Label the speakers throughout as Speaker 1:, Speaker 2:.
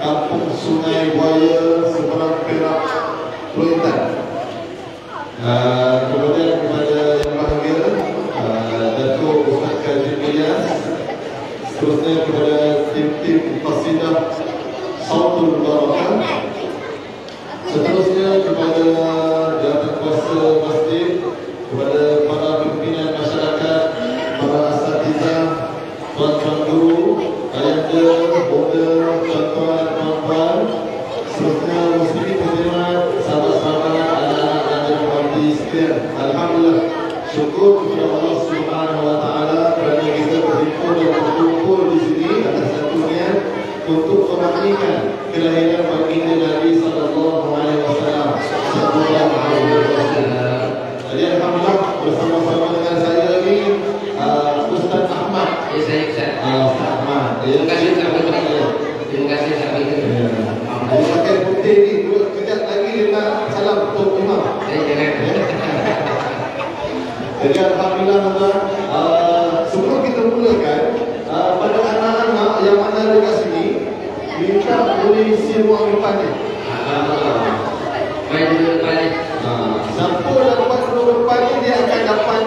Speaker 1: Kampung Sungai Buaya, Seberang Perak, Pulau Intan. Kemudian kepada yang bahagia Datuk Ustaz Kazim Ilyas, seterusnya kepada tim-tim Qasidah Sautul Barakah, seterusnya kepada jawatan kuasa masjid, kepada para pimpinan masyarakat, para asatizah, tuan-tuan guru, ayahanda, bonda, tuan-tuan, puan-puan, seterusnya muslimin muslimat, sahabat-sahabat, anak-anak dan dihormati sekalian. Alhamdulillah, syukur kepada Allah Subhanahu wa taala kerana kita berhimpun dan berkumpul di sini atas satu niat untuk memaknikan kelahiran baginda Nabi sallallahu alaihi wasallam. Jadi alhamdulillah bersama-sama dengan saya ni Ustaz Ahmad.
Speaker 2: Ya, saya Ustaz.
Speaker 1: Ustaz Ahmad.
Speaker 2: Terima kasih Ustaz. Terima kasih Ustaz.
Speaker 1: Dia pakai putih ni, kejap lagi dia nak salam Tok Imam. Jadi alhamdulillah tuan-tuan, sebelum kita mulakan, pada anak-anak yang mana dekat sini, minta boleh isi ruang depan ni.
Speaker 2: Baik dulu depan ni.
Speaker 1: Siapa yang dapat ruang depan ni, dia akan dapat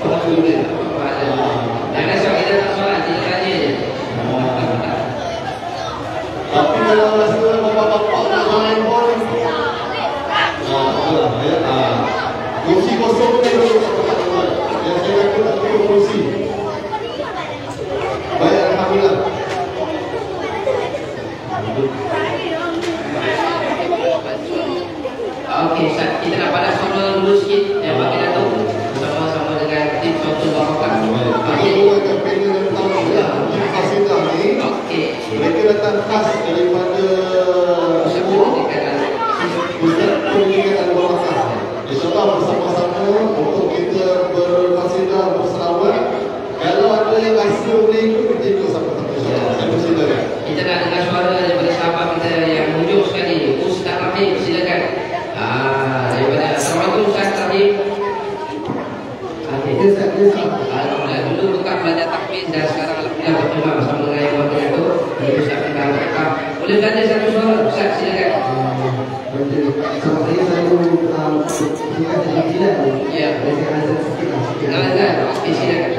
Speaker 1: pahala.
Speaker 2: Jangan sebab kita tak solat, kita tanya je.
Speaker 1: Tapi kalau rasa bapak-bapak nak main pun, kursi kosong ni dulu. Yang saya kata tak perlu kursi. Baik, alhamdulillah.
Speaker 2: Okey Ustaz, kita nak pada suara dulu sikit yang bagi Datuk bersama-sama dengan tim Sautul Barakah.
Speaker 1: Okey, bukan panel yang pertama ya. Tim Qasidah ni, mereka datang khas daripada Pusat Pendidikan Al-Barakah. InsyaAllah bersama-sama untuk kita berqasidah, berselawat. Kalau ada yang rasa boleh ikut, kita ikut sama-sama insyaAllah. Saya persilakan.
Speaker 2: Kita nak dengar suara daripada sahabat kita yang hujung sekali, Ustaz Rahim, silakan. Daripada Assalamualaikum Ustaz Rahim. Alhamdulillah, dulu bukan belajar takbir dan sekarang alhamdulillah berjumpa bersama dengan yang wakil itu. Ustaz Rahim, boleh belajar satu suara Ustaz, silakan.
Speaker 3: Sama saya kita ada jilat ni.
Speaker 2: Ya.
Speaker 3: Saya azan sikit lah.
Speaker 2: Azan, okey silakan.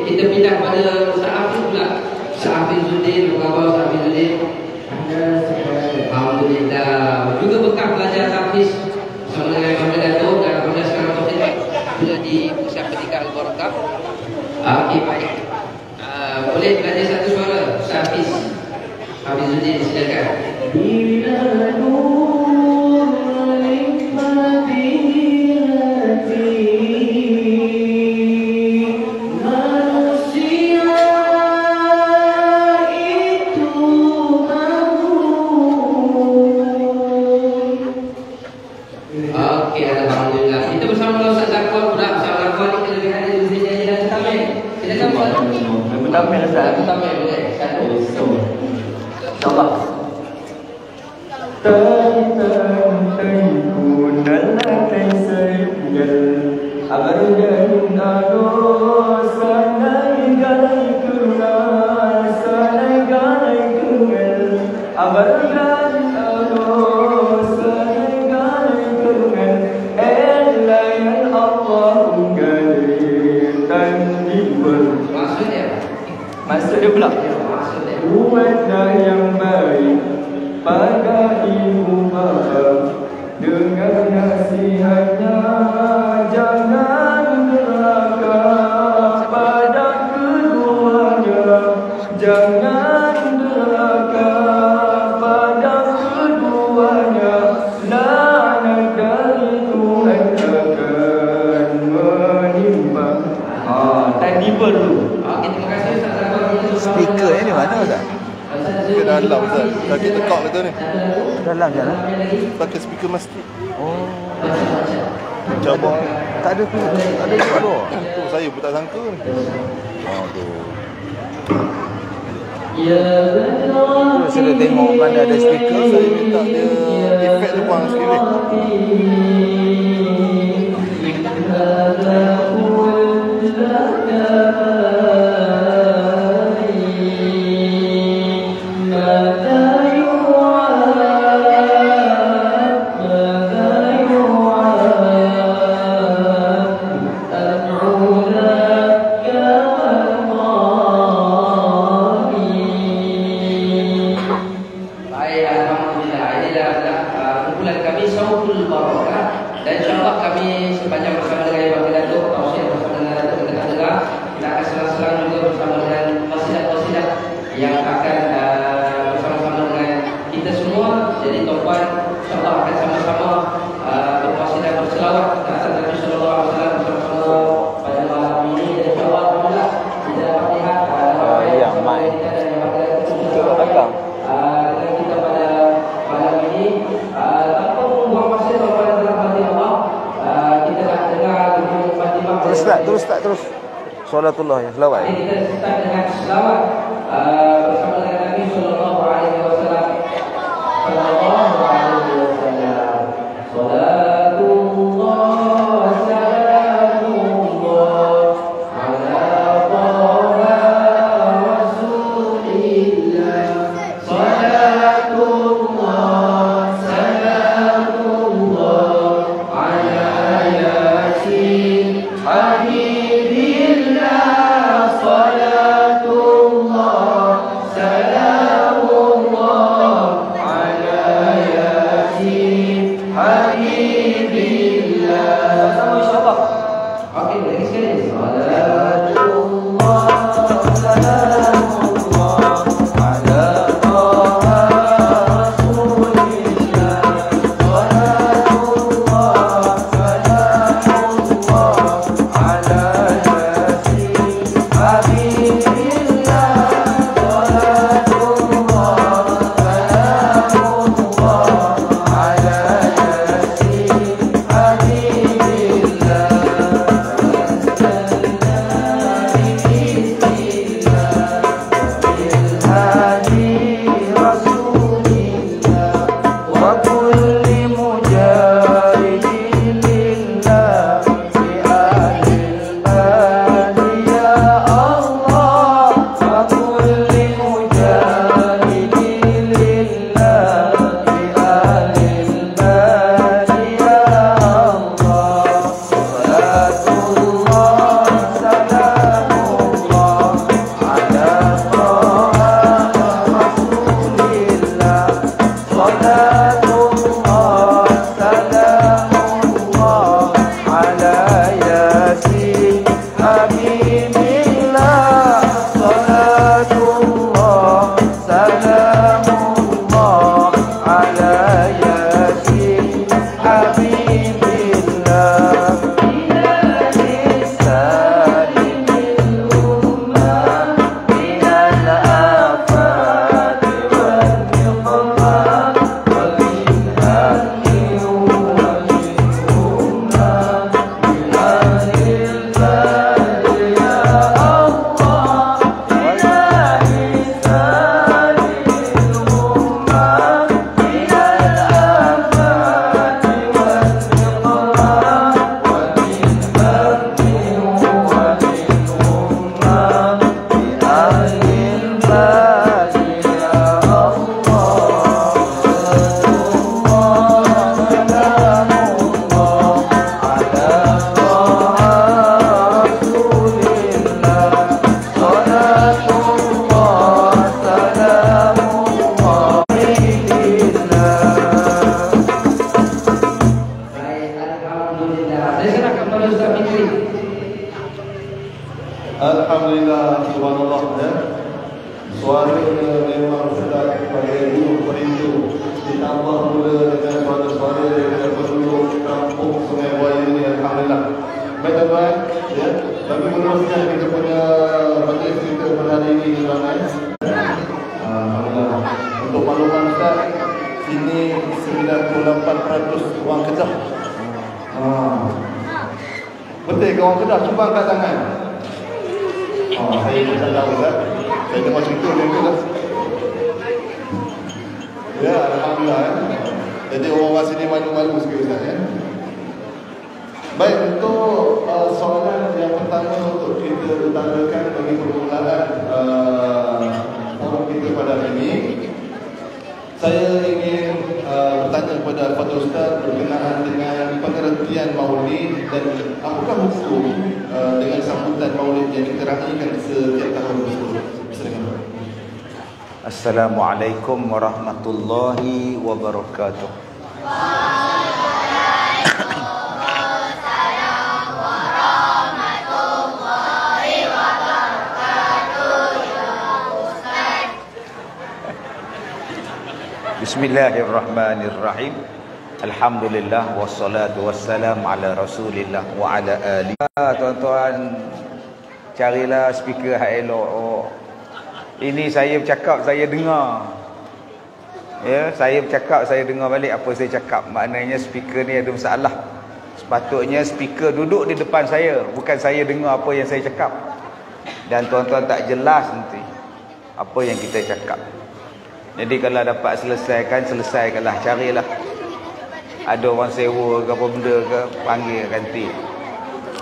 Speaker 2: Kita pindah pada Ustaz Hafiz pula. Ustaz Hafizuddin, apa khabar Ustaz Hafizuddin? Alhamdulillah. Juga bekas belajar Hafiz bersama dengan Muhammad Datuk dan Alhamdulillah sekarang Taufik sudah di Pusat Pendidikan Al-Barakah. Okey, baik. Boleh belajar satu suara Ustaz Hafiz. Hafizuddin, silakan.
Speaker 4: Maksud dia pula buatlah yang baik pada ibu bapa dengan nasihatnya, jangan derhaka pada keduanya, jangan derhaka pada keduanya, laknat dari Tuhan akan menimpa. Tadi perlu.
Speaker 2: Terima kasih Ustaz.
Speaker 5: Speaker ni mana Ustaz?
Speaker 1: Speaker dalam Ustaz. Dah kita kok betul ni.
Speaker 5: Dalam je lah.
Speaker 1: Pakai speaker masjid.
Speaker 5: Oh. Sabah tak ada tu, tak ada juga tu. Tu saya pun tak sangka ni. Tu. Saya tengok mana ada speaker, saya minta dia efek tu buang sikit. Terus solatullah ya, selawat.
Speaker 2: Kita start dengan selawat bersama dengan Nabi sallallahu alaihi wasallam. Sallallahu alaihi wasallam. Salatullah salamullah ala taha rasulillah. Salatullah salamullah ala yasin
Speaker 1: Alhamdulillah, subhanallah ya. Suaranya memang sedap pada burung perindu, ditambah pula dengan suara-suara daripada penduduk kampung Sungai Buaya ini. Alhamdulillah. Baik tuan-tuan, ya, bagi meneruskan kita punya majlis kita pada hari ini tuan-tuan. Alhamdulillah. Untuk makluman Ustaz, sini 98% wang Kedah.
Speaker 5: Betul kawan Kedah cuba angkat tangan. Saya macam tahu Ustaz. Saya dengar cerita dia Kedah. Ya, alhamdulillah. Jadi orang-orang sini malu-malu sikit Ustaz ya. Baik, untuk soalan yang pertama untuk kita utarakan bagi permulaan forum kita pada hari ini, saya ingin bertanya kepada Al-Fadhil Ustaz berkenaan dengan pengertian maulid dan apakah hukum dengan sambutan maulid yang diterangkan setiap tahun tersebut. Silakan.
Speaker 6: Assalamualaikum warahmatullahi wabarakatuh. Bismillahirrahmanirrahim. Alhamdulillah wassalatu wassalam ala Rasulillah wa ala alihi. Tuan-tuan, carilah speaker hak elok. Ini saya bercakap, saya dengar. Ya, saya bercakap, saya dengar balik apa saya cakap. Maknanya speaker ni ada masalah. Sepatutnya speaker duduk di depan saya, bukan saya dengar apa yang saya cakap. Dan tuan-tuan tak jelas nanti apa yang kita cakap. Jadi kalau dapat selesaikanlah, carilah. Ada orang sewa ke apa benda ke, panggil ganti.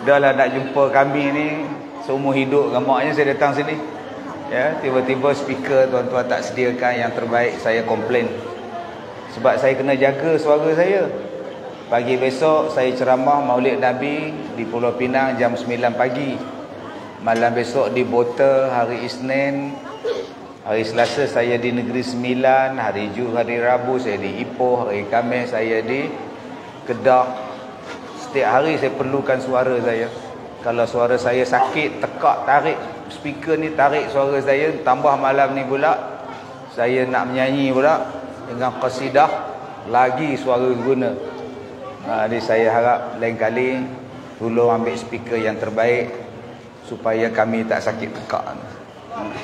Speaker 6: Dah lah nak jumpa kami ni seumur hidup, gamaknya saya datang sini. Ya, tiba-tiba speaker tuan-tuan tak sediakan yang terbaik, saya komplain. Sebab saya kena jaga suara saya. Pagi besok saya ceramah Maulid Nabi di Pulau Pinang jam 9 pagi. Malam besok di Bota hari Isnin. Hari Selasa saya di Negeri Sembilan, hari Jumaat, hari Rabu saya di Ipoh, hari Khamis saya di Kedah. Setiap hari saya perlukan suara saya. Kalau suara saya sakit, tekak, tarik speaker ni, tarik suara saya. Tambah malam ni pula saya nak menyanyi pula dengan qasidah, lagi suara guna. Jadi saya harap lain kali tolong ambil speaker yang terbaik supaya kami tak sakit tekak.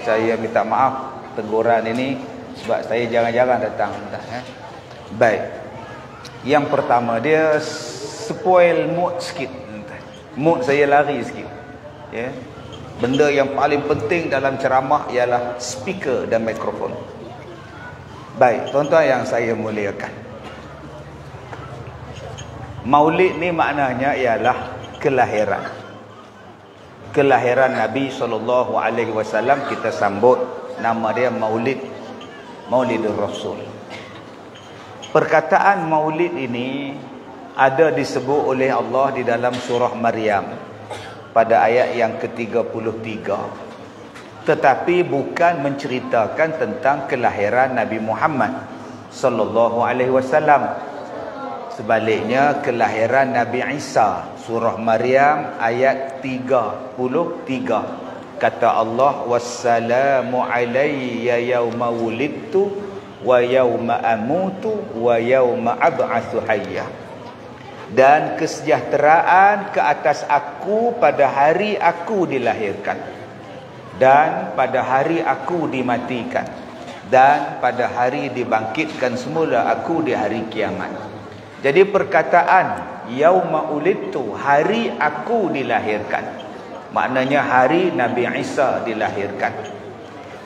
Speaker 6: Saya minta maaf teguran ini sebab saya jarang-jarang datang. Baik. Yang pertama, dia spoil mood sikit. Mood saya lari sikit. Ya. Benda yang paling penting dalam ceramah ialah speaker dan mikrofon. Baik, tuan-tuan yang saya muliakan. Maulid ni maknanya ialah kelahiran. Kelahiran Nabi SAW kita sambut, nama dia Maulid, Maulidur Rasul. Perkataan Maulid ini ada disebut oleh Allah di dalam surah Maryam pada ayat yang ke-33. Tetapi bukan menceritakan tentang kelahiran Nabi Muhammad sallallahu alaihi wasallam. Sebaliknya kelahiran Nabi Isa, surah Maryam ayat 33. Kata Allah, wassalamu alayya yawma wulidtu wa yawma amutu wa yawma ab'atsu hayya. Dan kesejahteraan ke atas aku pada hari aku dilahirkan, dan pada hari aku dimatikan, dan pada hari dibangkitkan semula aku di hari kiamat. Jadi perkataan yauma ulidtu, hari aku dilahirkan, maknanya hari Nabi Isa dilahirkan.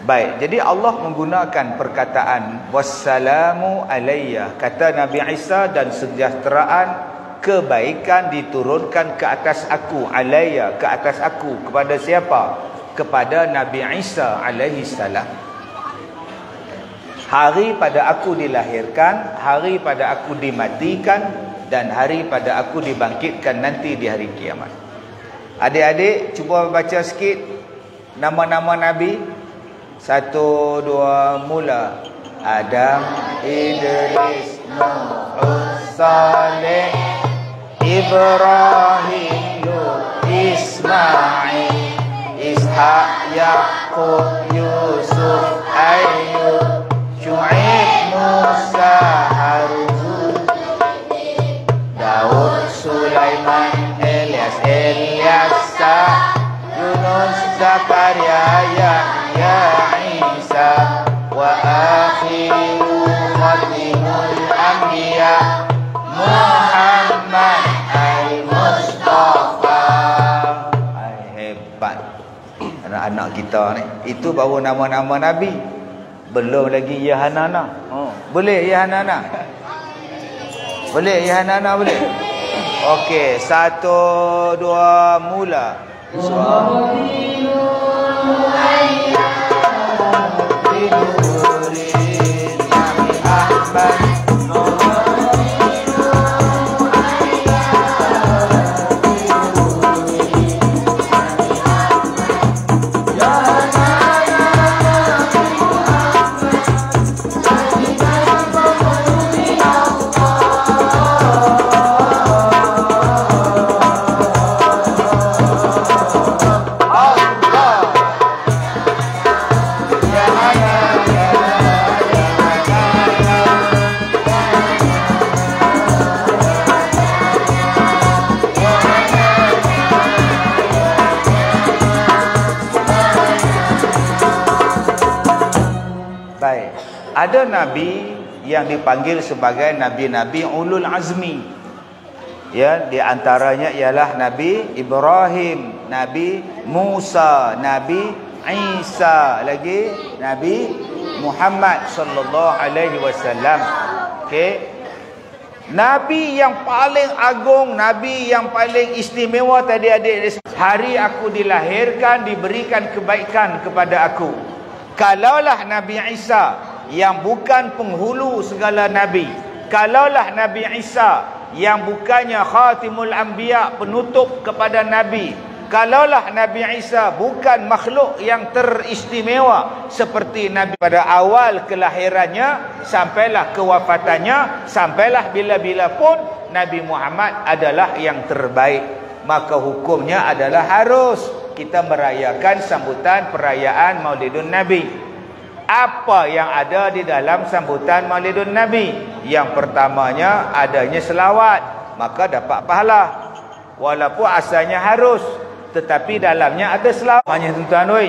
Speaker 6: Baik, jadi Allah menggunakan perkataan wassalamu alayya, kata Nabi Isa, dan sejahteraan kebaikan diturunkan ke atas aku, alayya, ke atas aku. Kepada siapa? Kepada Nabi Isa alaihi salam. Hari pada aku dilahirkan, hari pada aku dimatikan, dan hari pada aku dibangkitkan nanti di hari kiamat. Adik-adik cuba baca sikit nama-nama Nabi. 1, 2, mula. Adam, Idris, Nuh, Saleh, Ibrahim, Lut, Ismail, Ishaq, Yaqub, Yusuf, Ayyub, Syuaib, Musa, Harun, Daud, Sulaiman, Ilyas, Ilyasa, Yunus, Zakaria, Yahya, Isa, wa akhiru khatimul anbiya Muhammad al-Mustafa anak-anak kita ni. Itu baru nama-nama Nabi. Belum lagi ya Hanana. Boleh ya Hanana? Boleh ya Hanana boleh? Okey, 1 2 mula. Ada Nabi yang dipanggil sebagai Nabi-Nabi Ulul Azmi. Ya, di antaranya ialah Nabi Ibrahim, Nabi Musa, Nabi Isa, lagi Nabi Muhammad sallallahu alaihi wasallam. Okey. Nabi yang paling agung, Nabi yang paling istimewa tadi adik, hari aku dilahirkan diberikan kebaikan kepada aku. Kalaulah Nabi Isa yang bukan penghulu segala Nabi, kalaulah Nabi Isa yang bukannya khatimul anbiya, penutup kepada Nabi, kalaulah Nabi Isa bukan makhluk yang teristimewa seperti Nabi pada awal kelahirannya sampailah kewafatannya, sampailah bila-bila pun Nabi Muhammad adalah yang terbaik, maka hukumnya adalah harus kita merayakan sambutan perayaan Maulidun Nabi. Apa yang ada di dalam sambutan Maulidun Nabi? Yang pertamanya adanya selawat, maka dapat pahala. Walaupun asalnya harus, tetapi dalamnya ada selawat. Hanya tuan-tuan oi.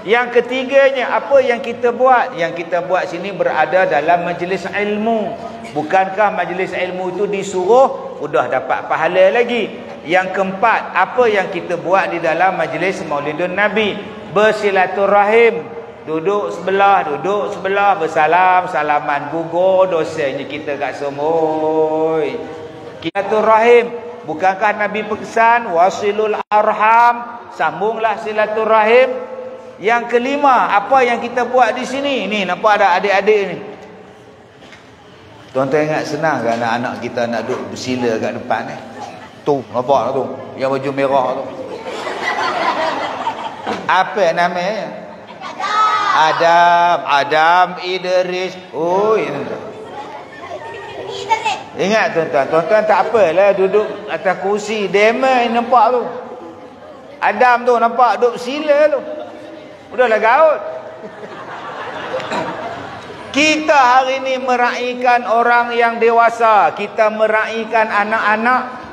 Speaker 6: Yang ketiganya, apa yang kita buat? Yang kita buat sini berada dalam majlis ilmu. Bukankah majlis ilmu itu disuruh sudah dapat pahala lagi? Yang keempat, apa yang kita buat di dalam majlis Maulidun Nabi? Bersilaturahim. Duduk sebelah bersalam, salaman gugur dosanya kita kat semua. Silaturahim, bukankah Nabi pesan wasilul arham, sambunglah silaturahim. Yang kelima, apa yang kita buat di sini? Ni nampak ada adik-adik ni. Tuan-tuan ingat senang kan anak-anak kita nak duduk bersila kat depan ni? Tu, nampak tak tu? Yang baju merah tu. Apa namanya? Adam Idris. Oh, ini. Ingat tuan-tuan tak apalah duduk atas kursi demo nampak tu. Adam tu nampak duduk sila tu. Udahlah gaut. Kita hari ni meraihkan orang yang dewasa, kita meraihkan anak-anak.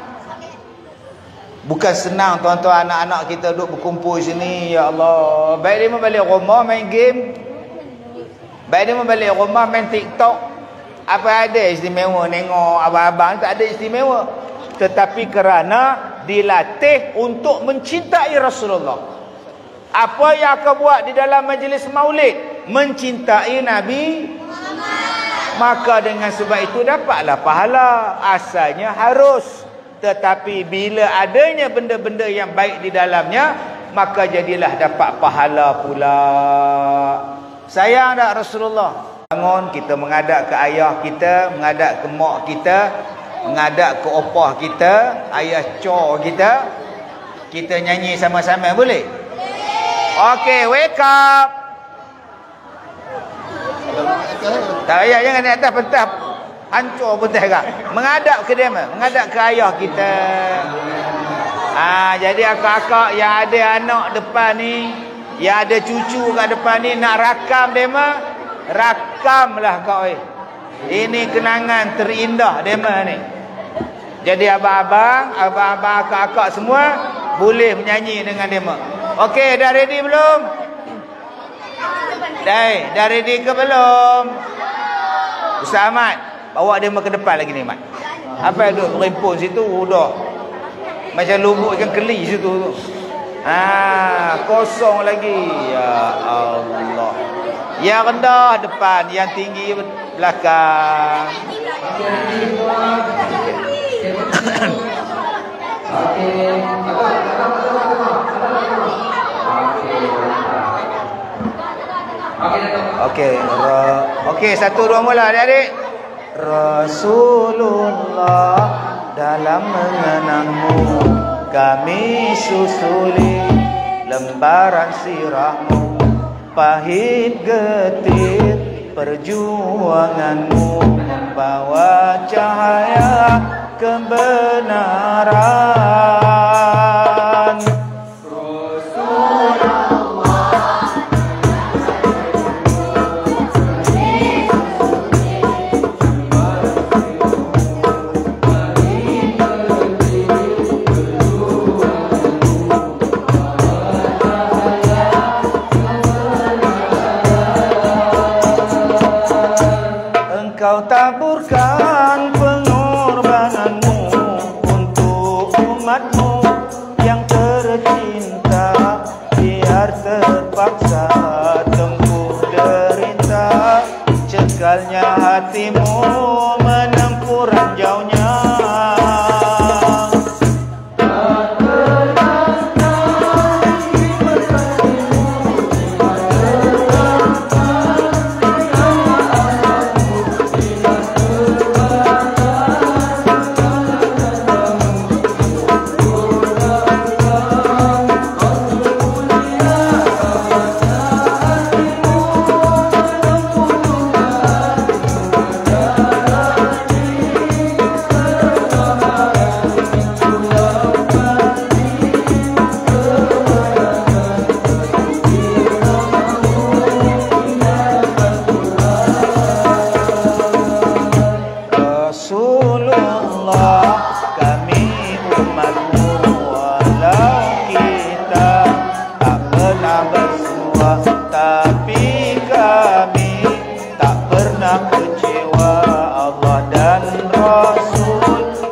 Speaker 6: Bukan senang tuan-tuan, anak-anak kita duduk berkumpul sini. Ya Allah, baik dia balik rumah main game, baik dia balik rumah main TikTok. Apa ada istimewa tengok abang-abang? Tak ada istimewa. Tetapi kerana dilatih untuk mencintai Rasulullah. Apa yang akan buat di dalam majlis maulid? Mencintai Nabi Muhammad. Maka dengan sebab itu dapatlah pahala. Asalnya harus. Tetapi bila adanya benda-benda yang baik di dalamnya, maka jadilah dapat pahala pula. Sayang tak Rasulullah? Bangun kita menghadap ke ayah kita, menghadap ke mak kita, menghadap ke opah kita, ayah cor kita. Kita nyanyi sama-sama boleh? Okey, wake up. Tak payah, jangan naik atas pentah. Hancur pun tak agak. Menghadap ke dia, menghadap ke ayah kita. Jadi akak-akak yang ada anak depan ni, yang ada cucu kat depan ni, nak rakam dia mah, rakamlah kau. Ini kenangan terindah dia mah ni. Jadi abang-abang, akak-akak semua boleh menyanyi dengan dia mah. Okey, dah ready belum? Dah ready ke belum? Ustaz Ahmad, bawa dia ke depan lagi ni, Mat. Apa yang duduk berimpun situ, udah macam lubuk ikan keli situ tu. Kosong lagi. Ya Allah. Yang rendah depan, yang tinggi belakang. Okey, 1 2 mula adik-adik. Rasulullah, dalam mengenangmu kami susuli lembaran sirahmu, pahit getir perjuanganmu, bawa cahaya kebenaran. Engkau taburkan pengorbananmu untuk umatmu yang tercinta, biar terpaksa tempuh derita, cekalnya hatimu menempuh ranjaunya.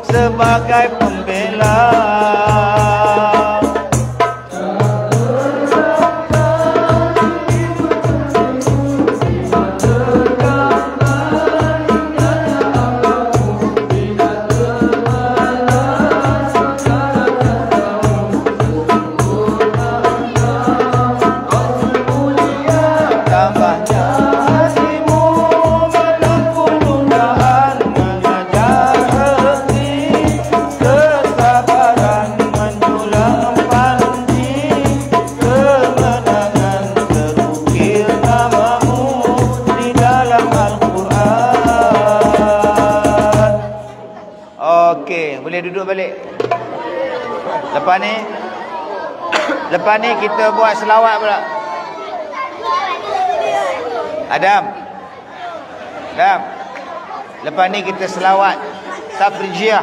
Speaker 6: Sebagai pembela, duduk balik. Lepas ni kita buat selawat pula. Adam. Lepas ni kita selawat tafrijiyah.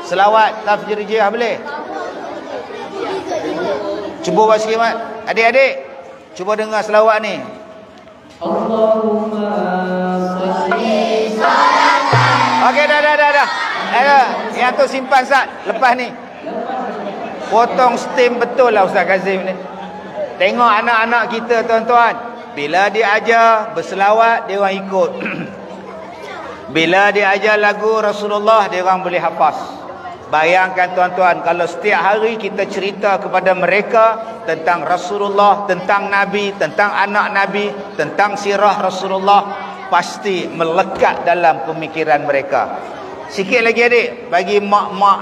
Speaker 6: Selawat tafrijiyah boleh? Cuba buat sikit mat. Adik-adik, cuba dengar selawat ni. Allahumma salli salatan. Okey, dah. Yang tu simpan Ustaz. Lepas ni potong stem betul lah Ustaz Kazim ni. Tengok anak-anak kita tuan-tuan, bila dia ajar berselawat dia orang ikut. Bila dia ajar lagu Rasulullah dia orang boleh hafaz. Bayangkan tuan-tuan, kalau setiap hari kita cerita kepada mereka tentang Rasulullah, tentang Nabi, tentang anak Nabi, tentang sirah Rasulullah, pasti melekat dalam pemikiran mereka. Sikit lagi adik, bagi mak-mak,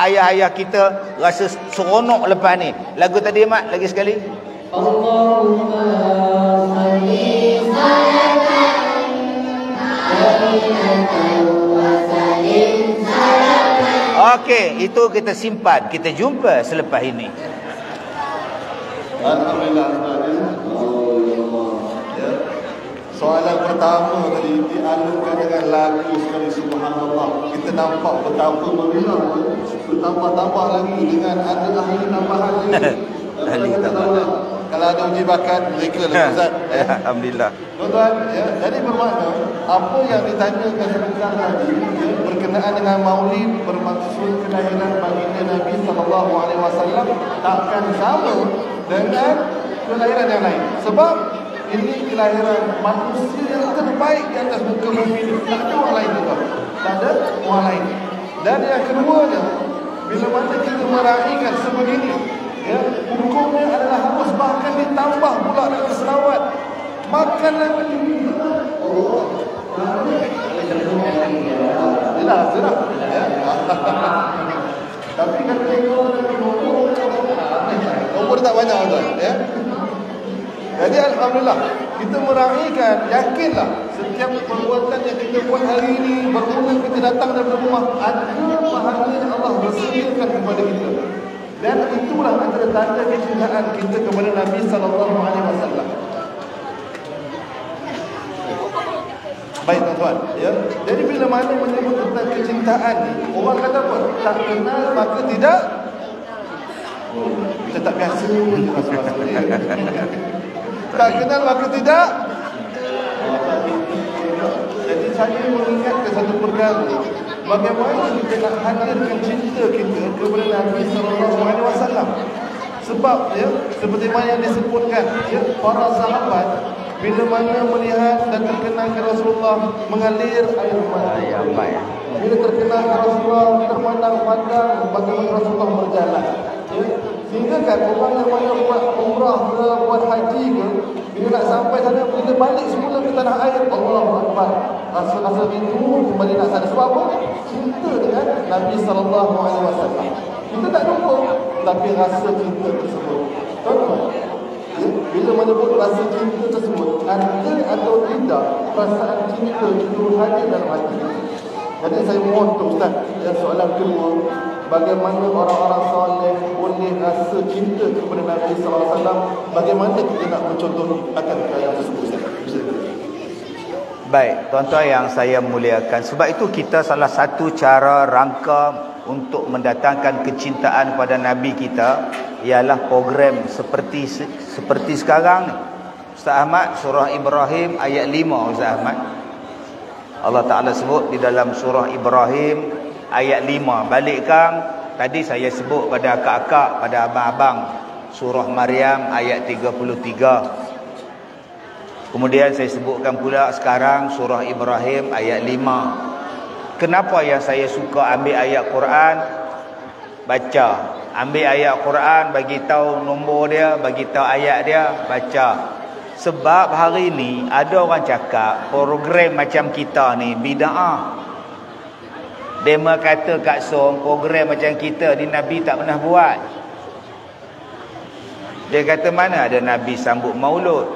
Speaker 6: ayah-ayah kita rasa seronok lepas ni. Lagu tadi mak, lagi sekali. Allahumma salli salatan wa sallim salatan. Okey, itu kita simpan. Kita jumpa selepas ini.
Speaker 5: Alhamdulillah. Soalan pertama tadi dialurkan dengan lagu sekali, subhanallah. Kita nampak betapa meriah. Bertambah-tambah lagi dengan ada ahli tambahan lagi. Ahli tambahan. Kalau ada uji bakat, mereka lah Ustaz.
Speaker 6: Alhamdulillah.
Speaker 5: Tuan-tuan, ya, jadi bermakna apa yang ditanyakan sebentar tadi berkenaan dengan maulid bermaksud kelahiran baginda Nabi SAW takkan sama dengan kelahiran yang lain. Sebab ini kelahiran manusia yang terbaik di atas muka bumi ini. Tak ada orang lain juga. Tak ada orang lain. Dan yang keduanya, bila mana kita meraihkan sebegini, ya, hukumnya adalah harus bahkan ditambah pula dengan selawat. Makan lagi. Jelas. Ya. Tapi kan umur tak banyak tuan, ya. Jadi alhamdulillah kita meraihkan, yakinlah setiap perbuatan yang kita buat hari ini bermula kita datang dari rumah ada pahala yang Allah bersediakan kepada kita. Dan itulah antara tanda kecintaan kita kepada Nabi SAW. Baik tuan-tuan, ya. Jadi bila mana menyebut tentang kecintaan ni, orang kata apa? Tak kenal maka tidak. Kita tak biasa tak kenal maka tidak. Jadi saya mengingatkan satu perkara, bagaimana kita nak hadirkan cinta kita kepada Nabi SAW. Sebab ya, seperti mana yang disebutkan, ya, para sahabat bila mana melihat dan terkenalkan Rasulullah mengalir air mata. Bila terkenalkan Rasulullah terpandang-pandang bagaimana Rasulullah berjalan. Ya. Sehingga kan orang yang mana buat umrah ke, buat haji ke, bila nak sampai sana, bila balik semula ke tanah air, Allahu Akbar, rasa-rasa rindu kembali nak sana. Sebab apa? Cinta dengan Nabi SAW. Kita tak lupa, tapi rasa cinta tersebut. Tuan-tuan, ya, bila menyebut rasa cinta tersebut, ada atau tidak perasaan cinta itu hadir dalam hati. Jadi saya mohon untuk Ustaz, ya, soalan kedua, bagaimana orang-orang soleh boleh rasa cinta kepada Nabi SAW? Bagaimana kita nak mencontoh akan perkara tersebut?
Speaker 6: Baik, tuan-tuan yang saya muliakan, sebab itu kita salah satu cara rangka untuk mendatangkan kecintaan pada Nabi kita ialah program seperti sekarang ni. Ustaz Ahmad, surah Ibrahim ayat 5, Ustaz Ahmad. Allah Ta'ala sebut di dalam surah Ibrahim ayat 5. Balikkan tadi saya sebut pada akak-akak, pada abang-abang, surah Maryam ayat 33. Kemudian saya sebutkan pula sekarang surah Ibrahim ayat 5. Kenapa yang saya suka ambil ayat Quran? Baca. Ambil ayat Quran, bagi tahu nombor dia, bagi tahu ayat dia, baca. Sebab hari ni ada orang cakap program macam kita ni bid'ah. Dema kata kat Som, program macam kita ni Nabi tak pernah buat. Dia kata mana ada Nabi sambut maulud.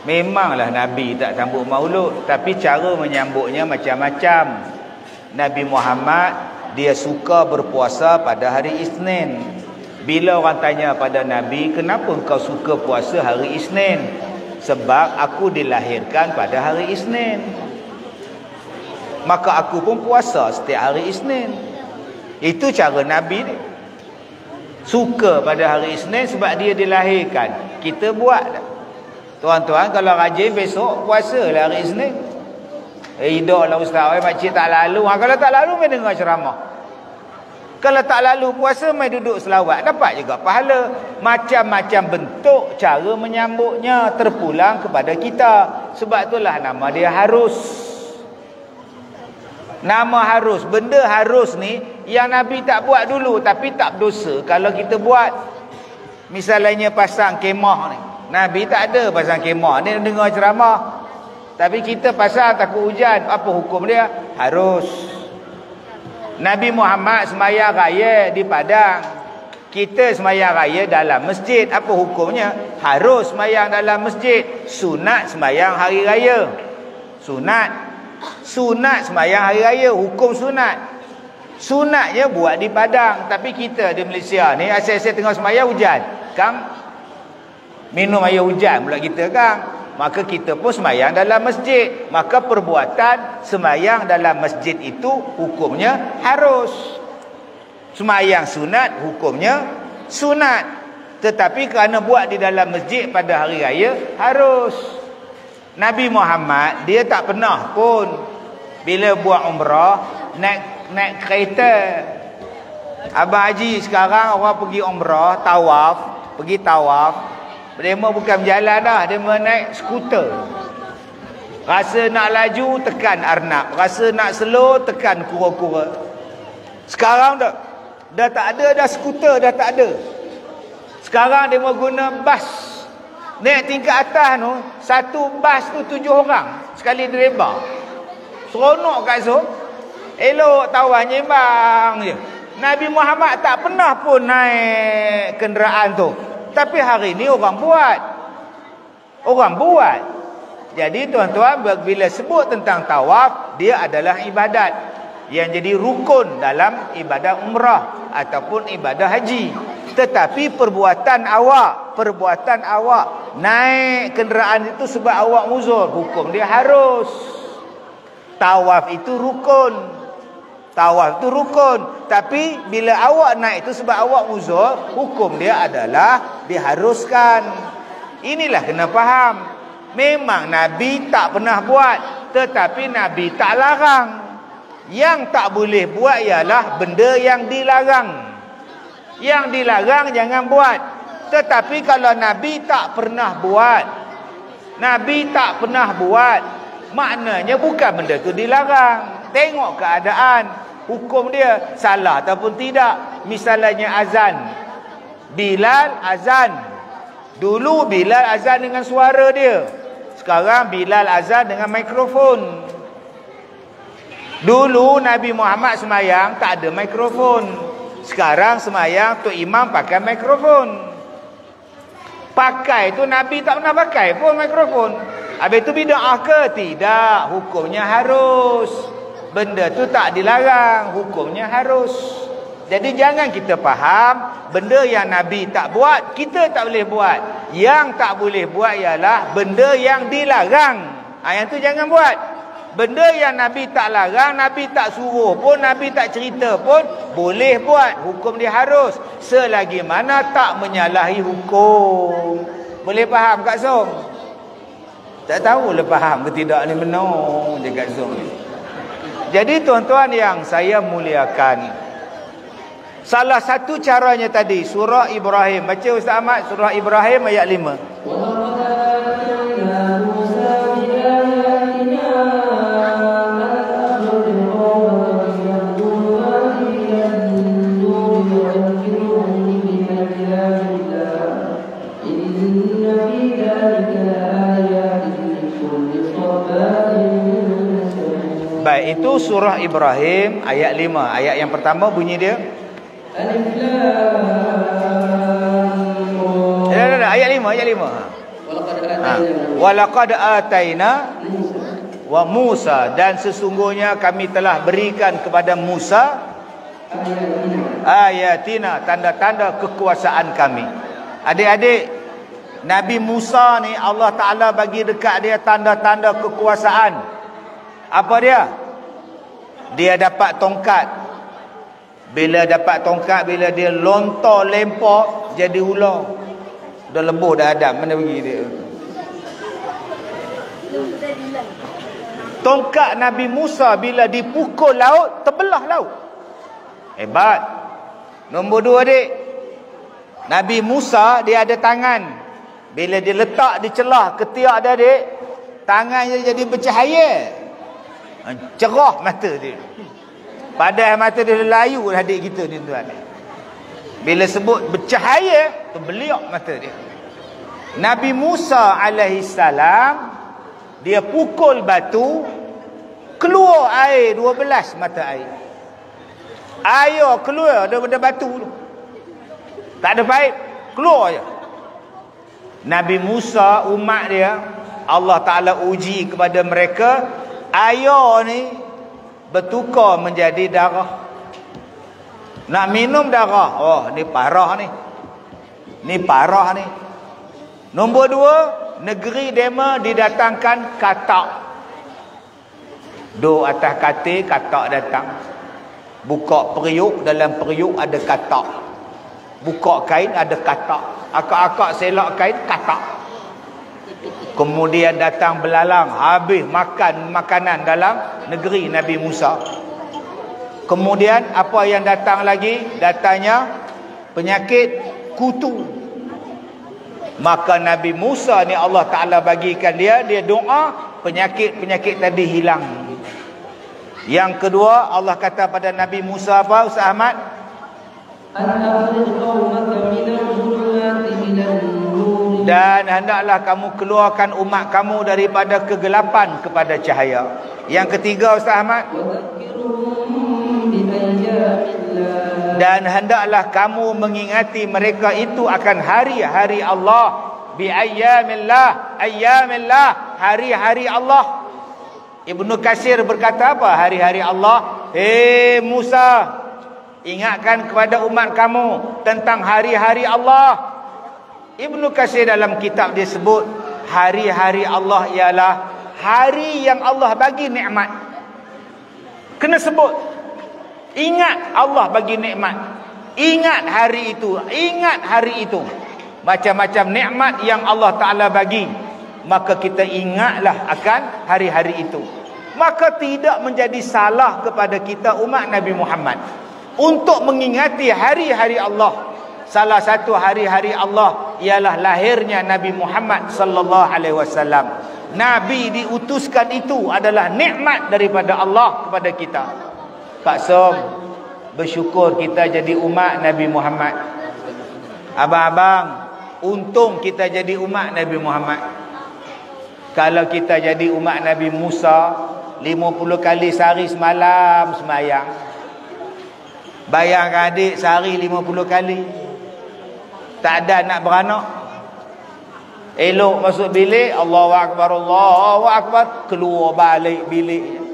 Speaker 6: Memanglah Nabi tak sambut maulud, tapi cara menyambutnya macam-macam. Nabi Muhammad dia suka berpuasa pada hari Isnin. Bila orang tanya pada Nabi, kenapa engkau suka puasa hari Isnin? Sebab aku dilahirkan pada hari Isnin, maka aku pun puasa setiap hari Isnin. Itu cara Nabi ni. Suka pada hari Isnin sebab dia dilahirkan. Kita buat tak? Tuan-tuan kalau rajin besok puasa lah hari Isnin. Hidup lah ustaz, makcik tak lalu. Kalau tak lalu main dengar ceramah. Kalau tak lalu puasa main duduk selawat, dapat juga pahala. Macam-macam bentuk cara menyambutnya terpulang kepada kita. Sebab itulah nama dia harus. Nama harus, benda harus ni yang Nabi tak buat dulu, tapi tak berdosa kalau kita buat. Misalnya pasang kemah ni, Nabi tak ada pasang kemah ni, dengar ceramah. Tapi kita pasang takut hujan, apa hukum dia? Harus. Nabi Muhammad sembahyang raya di Padang, kita sembahyang raya dalam masjid, apa hukumnya? Harus sembahyang dalam masjid. Sunat sembahyang hari raya, sunat sembahyang hari raya, hukum sunat. Sunatnya buat di Padang. Tapi kita di Malaysia ni asyik-asyik tengah sembahyang hujan, Kang, minum air hujan pula kita, Kang. Maka kita pun sembahyang dalam masjid. Maka perbuatan sembahyang dalam masjid itu hukumnya harus. Sembahyang sunat hukumnya sunat. Tetapi kerana buat di dalam masjid pada hari raya, harus. Nabi Muhammad, dia tak pernah pun bila buat umrah, naik kereta. Abang Haji sekarang orang pergi umrah, pergi tawaf, dia bukan berjalan dah, dia naik skuter. Rasa nak laju, tekan arnab. Rasa nak slow, tekan kura-kura. Sekarang dah tak ada, dah skuter dah tak ada. Sekarang dia mau guna bas. Naik tingkat atas tu, satu bas tu 7 orang sekali driver. Seronok kat situ. Elok tawaf nyembang je. Nabi Muhammad tak pernah pun naik kenderaan tu. Tapi hari ni orang buat. Jadi tuan-tuan, bila sebut tentang tawaf, dia adalah ibadat yang jadi rukun dalam ibadah umrah ataupun ibadah haji. Tetapi perbuatan awak naik kenderaan itu sebab awak uzur, hukum dia harus. Tawaf itu rukun. Tapi bila awak naik itu sebab awak uzur, hukum dia adalah diharuskan. Inilah kena faham. Memang Nabi tak pernah buat, tetapi Nabi tak larang. Yang tak boleh buat ialah benda yang dilarang. Yang dilarang jangan buat. Tetapi kalau Nabi tak pernah buat, maknanya bukan benda tu dilarang. Tengok keadaan, hukum dia salah ataupun tidak. Misalnya azan, Bilal azan. Dulu Bilal azan dengan suara dia, sekarang Bilal azan dengan mikrofon. Dulu Nabi Muhammad semayang tak ada mikrofon, sekarang semayang Tok Imam pakai mikrofon. Pakai tu Nabi tak pernah pakai pun mikrofon. Habis tu bid'ah ke? Tidak, hukumnya harus. Benda tu tak dilarang, hukumnya harus. Jadi jangan kita faham benda yang Nabi tak buat, kita tak boleh buat. Yang tak boleh buat ialah benda yang dilarang. Yang tu jangan buat. Benda yang Nabi tak larang, Nabi tak suruh pun, Nabi tak cerita pun, boleh buat. Hukum dia harus. Selagi mana tak menyalahi hukum. Boleh faham Kak Som? Tak tahu lah faham ke tidak ni, benar je Kak Som ni. Jadi tuan-tuan yang saya muliakan, salah satu caranya tadi surah Ibrahim. Baca Ustaz Ahmad surah Ibrahim ayat 5. Baik, itu surah Ibrahim ayat 5. Ayat yang pertama bunyi dia Alif Lam Ra. Ayat 5. Walaqad ataina wa Musa, dan sesungguhnya kami telah berikan kepada Musa ayatina, tanda-tanda kekuasaan kami. Adik-adik, Nabi Musa ni Allah Ta'ala bagi dekat dia tanda-tanda kekuasaan. Apa dia? Dia dapat tongkat. Bila dapat tongkat, bila dia lontar lempar jadi ular. Dah lembuh dah Adam, mana pergi dia? Tongkat Nabi Musa bila dipukul laut, terbelah laut. Hebat. Nombor 2 adik, Nabi Musa dia ada tangan. Bila dia letak di celah ketiak dia adik, tangannya jadi bercahaya. Cerah mata dia. Padahal mata dia layu adik kita ni tuan. Bila sebut bercahaya, terbeliak mata dia. Nabi Musa alaihi salam, dia pukul batu, keluar air 12 mata air. Air keluar daripada batu tu. Tak ada paip, keluar je. Nabi Musa, umat dia, Allah Ta'ala uji kepada mereka, air ni bertukar menjadi darah. Nak minum darah, oh ni parah ni. Ni parah ni. Nombor 2, negeri dema didatangkan katak. Duduk atas katil, katak datang. Buka periuk, dalam periuk ada katak. Buka kain ada katak. Akak-akak selak kain, katak. Kemudian datang belalang, habis makan makanan dalam negeri Nabi Musa. Kemudian apa yang datang lagi? Datangnya penyakit kutu. Maka Nabi Musa ni Allah Ta'ala bagikan dia doa, penyakit-penyakit tadi hilang. Yang kedua, Allah kata pada Nabi Musa apa, Ustaz Ahmad? Dan hendaklah kamu keluarkan umat kamu daripada kegelapan kepada cahaya. Yang ketiga, Ustaz Ahmad? Dan hendaklah kamu mengingati mereka itu akan hari-hari Allah. Bi ayyamillah, ayyamillah, hari-hari Allah. Ibnu Katsir berkata apa hari-hari Allah? Musa, ingatkan kepada umat kamu tentang hari-hari Allah. Ibnu Katsir dalam kitab dia sebut hari-hari Allah ialah hari yang Allah bagi nikmat. Kena sebut. Ingat Allah bagi nikmat. Ingat hari itu. Ingat hari itu. Macam-macam nikmat yang Allah Ta'ala bagi. Maka kita ingatlah akan hari-hari itu. Maka tidak menjadi salah kepada kita umat Nabi Muhammad untuk mengingati hari-hari Allah. Salah satu hari-hari Allah ialah lahirnya Nabi Muhammad sallallahu alaihi wasallam. Nabi diutuskan itu adalah nikmat daripada Allah kepada kita. Pak Som, bersyukur kita jadi umat Nabi Muhammad. Abang-abang, untung kita jadi umat Nabi Muhammad. Kalau kita jadi umat Nabi Musa, 50 kali sehari semalam semayang. Bayangkan adik, sehari 50 kali. Tak ada nak beranak. Elok masuk bilik, Allahu Akbar, Allahu Akbar, keluar balik bilik.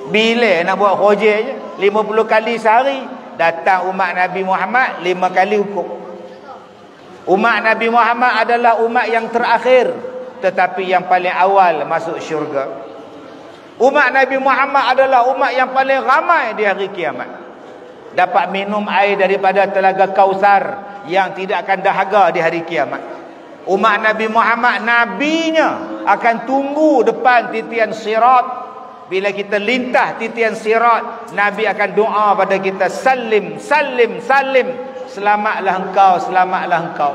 Speaker 6: Bila nak buat khojeh je 50 kali sehari. Datang umat Nabi Muhammad 5 kali hukum. Umat Nabi Muhammad adalah umat yang terakhir, tetapi yang paling awal masuk syurga. Umat Nabi Muhammad adalah umat yang paling ramai di hari kiamat. Dapat minum air daripada telaga Kausar yang tidak akan dahaga di hari kiamat. Umat Nabi Muhammad, nabinya akan tunggu depan titian sirat. Bila kita lintah titian sirat, Nabi akan doa pada kita, salim, salim, salim, selamatlah engkau, selamatlah engkau.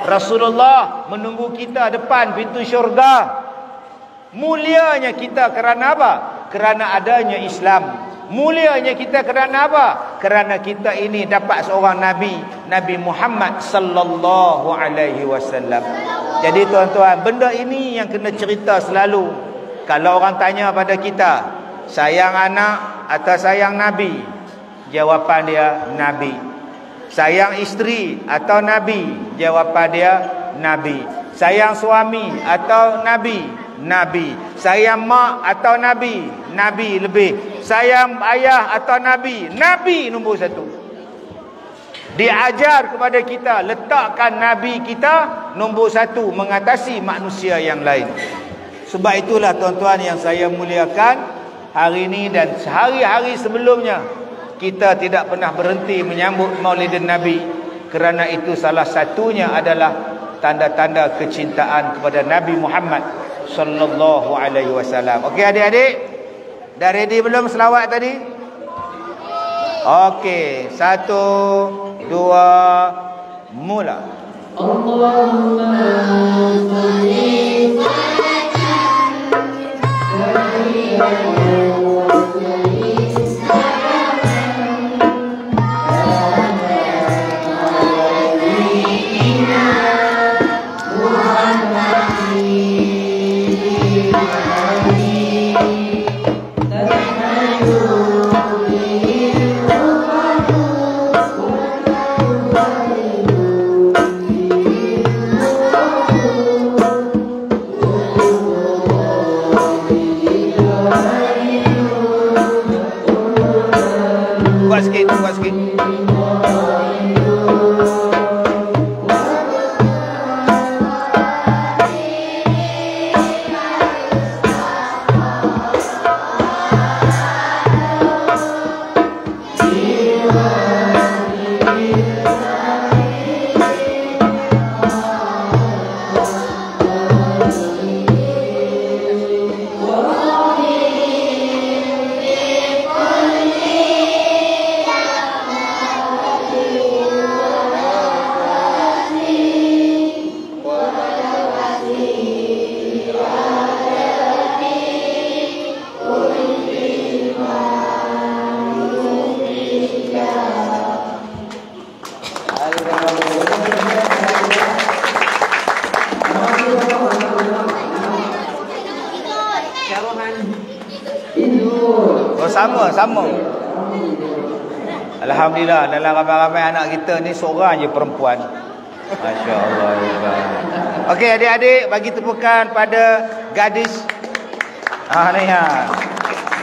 Speaker 6: Rasulullah menunggu kita depan pintu syurga. Mulianya kita kerana apa? Kerana adanya Islam. Mulianya kita kerana apa? Kerana kita ini dapat seorang Nabi, Nabi Muhammad sallallahu alaihi wasallam. Jadi tuan-tuan, benda ini yang kena cerita selalu. Kalau orang tanya pada kita, sayang anak atau sayang Nabi? Jawapan dia, Nabi. Sayang isteri atau Nabi? Jawapan dia, Nabi. Sayang suami atau Nabi? Nabi. Sayang mak atau Nabi? Nabi lebih. Sayang ayah atau Nabi? Nabi nombor 1. Diajar kepada kita, letakkan Nabi kita nombor 1 mengatasi manusia yang lain. Sebab itulah tuan-tuan yang saya muliakan, hari ini dan sehari-hari sebelumnya kita tidak pernah berhenti menyambut Maulidin Nabi, kerana itu salah satunya adalah tanda-tanda kecintaan kepada Nabi Muhammad sallallahu alaihi wasallam. Okey adik-adik, dah ready belum selawat tadi? Okey, 1 2 mula.
Speaker 7: Allahumma salli
Speaker 6: sama. Alhamdulillah, dalam ramai-ramai anak kita ni seorang je perempuan. Masya-Allah. Okey, adik-adik, bagi tepukan pada gadis. Ni ha.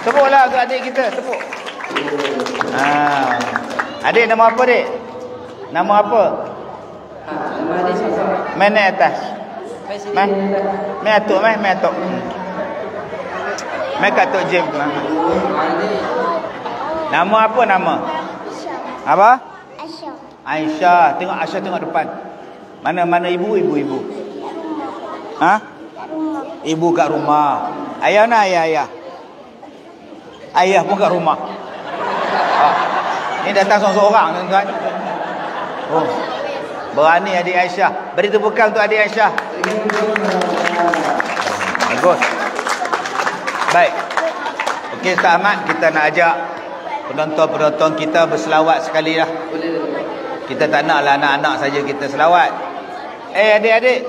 Speaker 6: Tepuklah untuk adik kita, tepuk. Adik nama apa, Dik? Nama apa? Main naik atas. Main atuk. Main kat Tok Jim. Nama apa nama? Apa? Aisyah. Tengok Aisyah, tengok depan. Mana ibu? Ha? Ibu kat rumah. Ayah mana ayah? Ayah pun kat rumah. Ni datang seorang-seorang, tuan-tuan. Oh. Berani adik Aisyah. Beri tepukan untuk adik Aisyah. Bagus. Baik. Okey, Ustaz Ahmad, kita nak ajak penonton-penonton kita berselawat sekali lah. Kita tak naklah anak-anak saja kita selawat. Adik-adik,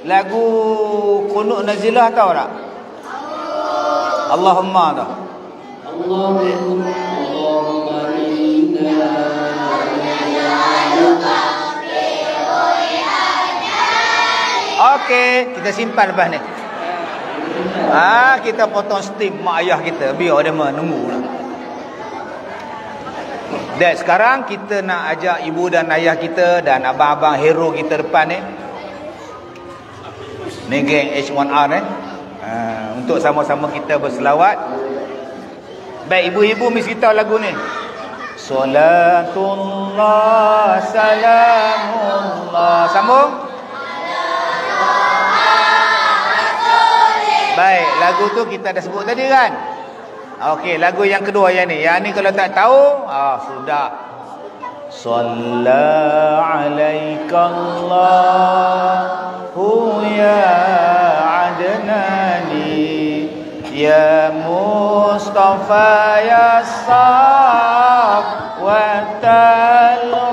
Speaker 6: lagu Qunut Nazilah tahu tak? Allahumma tahu. Okey, kita simpan lepas ni. Kita potong steam mak ayah kita, biar dia menunggu lah. Dan sekarang kita nak ajak ibu dan ayah kita dan abang-abang hero kita depan ni. Ni geng H1R untuk sama-sama kita berselawat. Baik, ibu-ibu mesti tahu lagu ni. Salatullah salamullah. Sambung. Baik, lagu tu kita dah sebut tadi kan? Okey, lagu yang kedua yang ni. Yang ni kalau tak tahu, sudah. Shalla alaikallahu ya adnani ya Mustafa ya Safwatal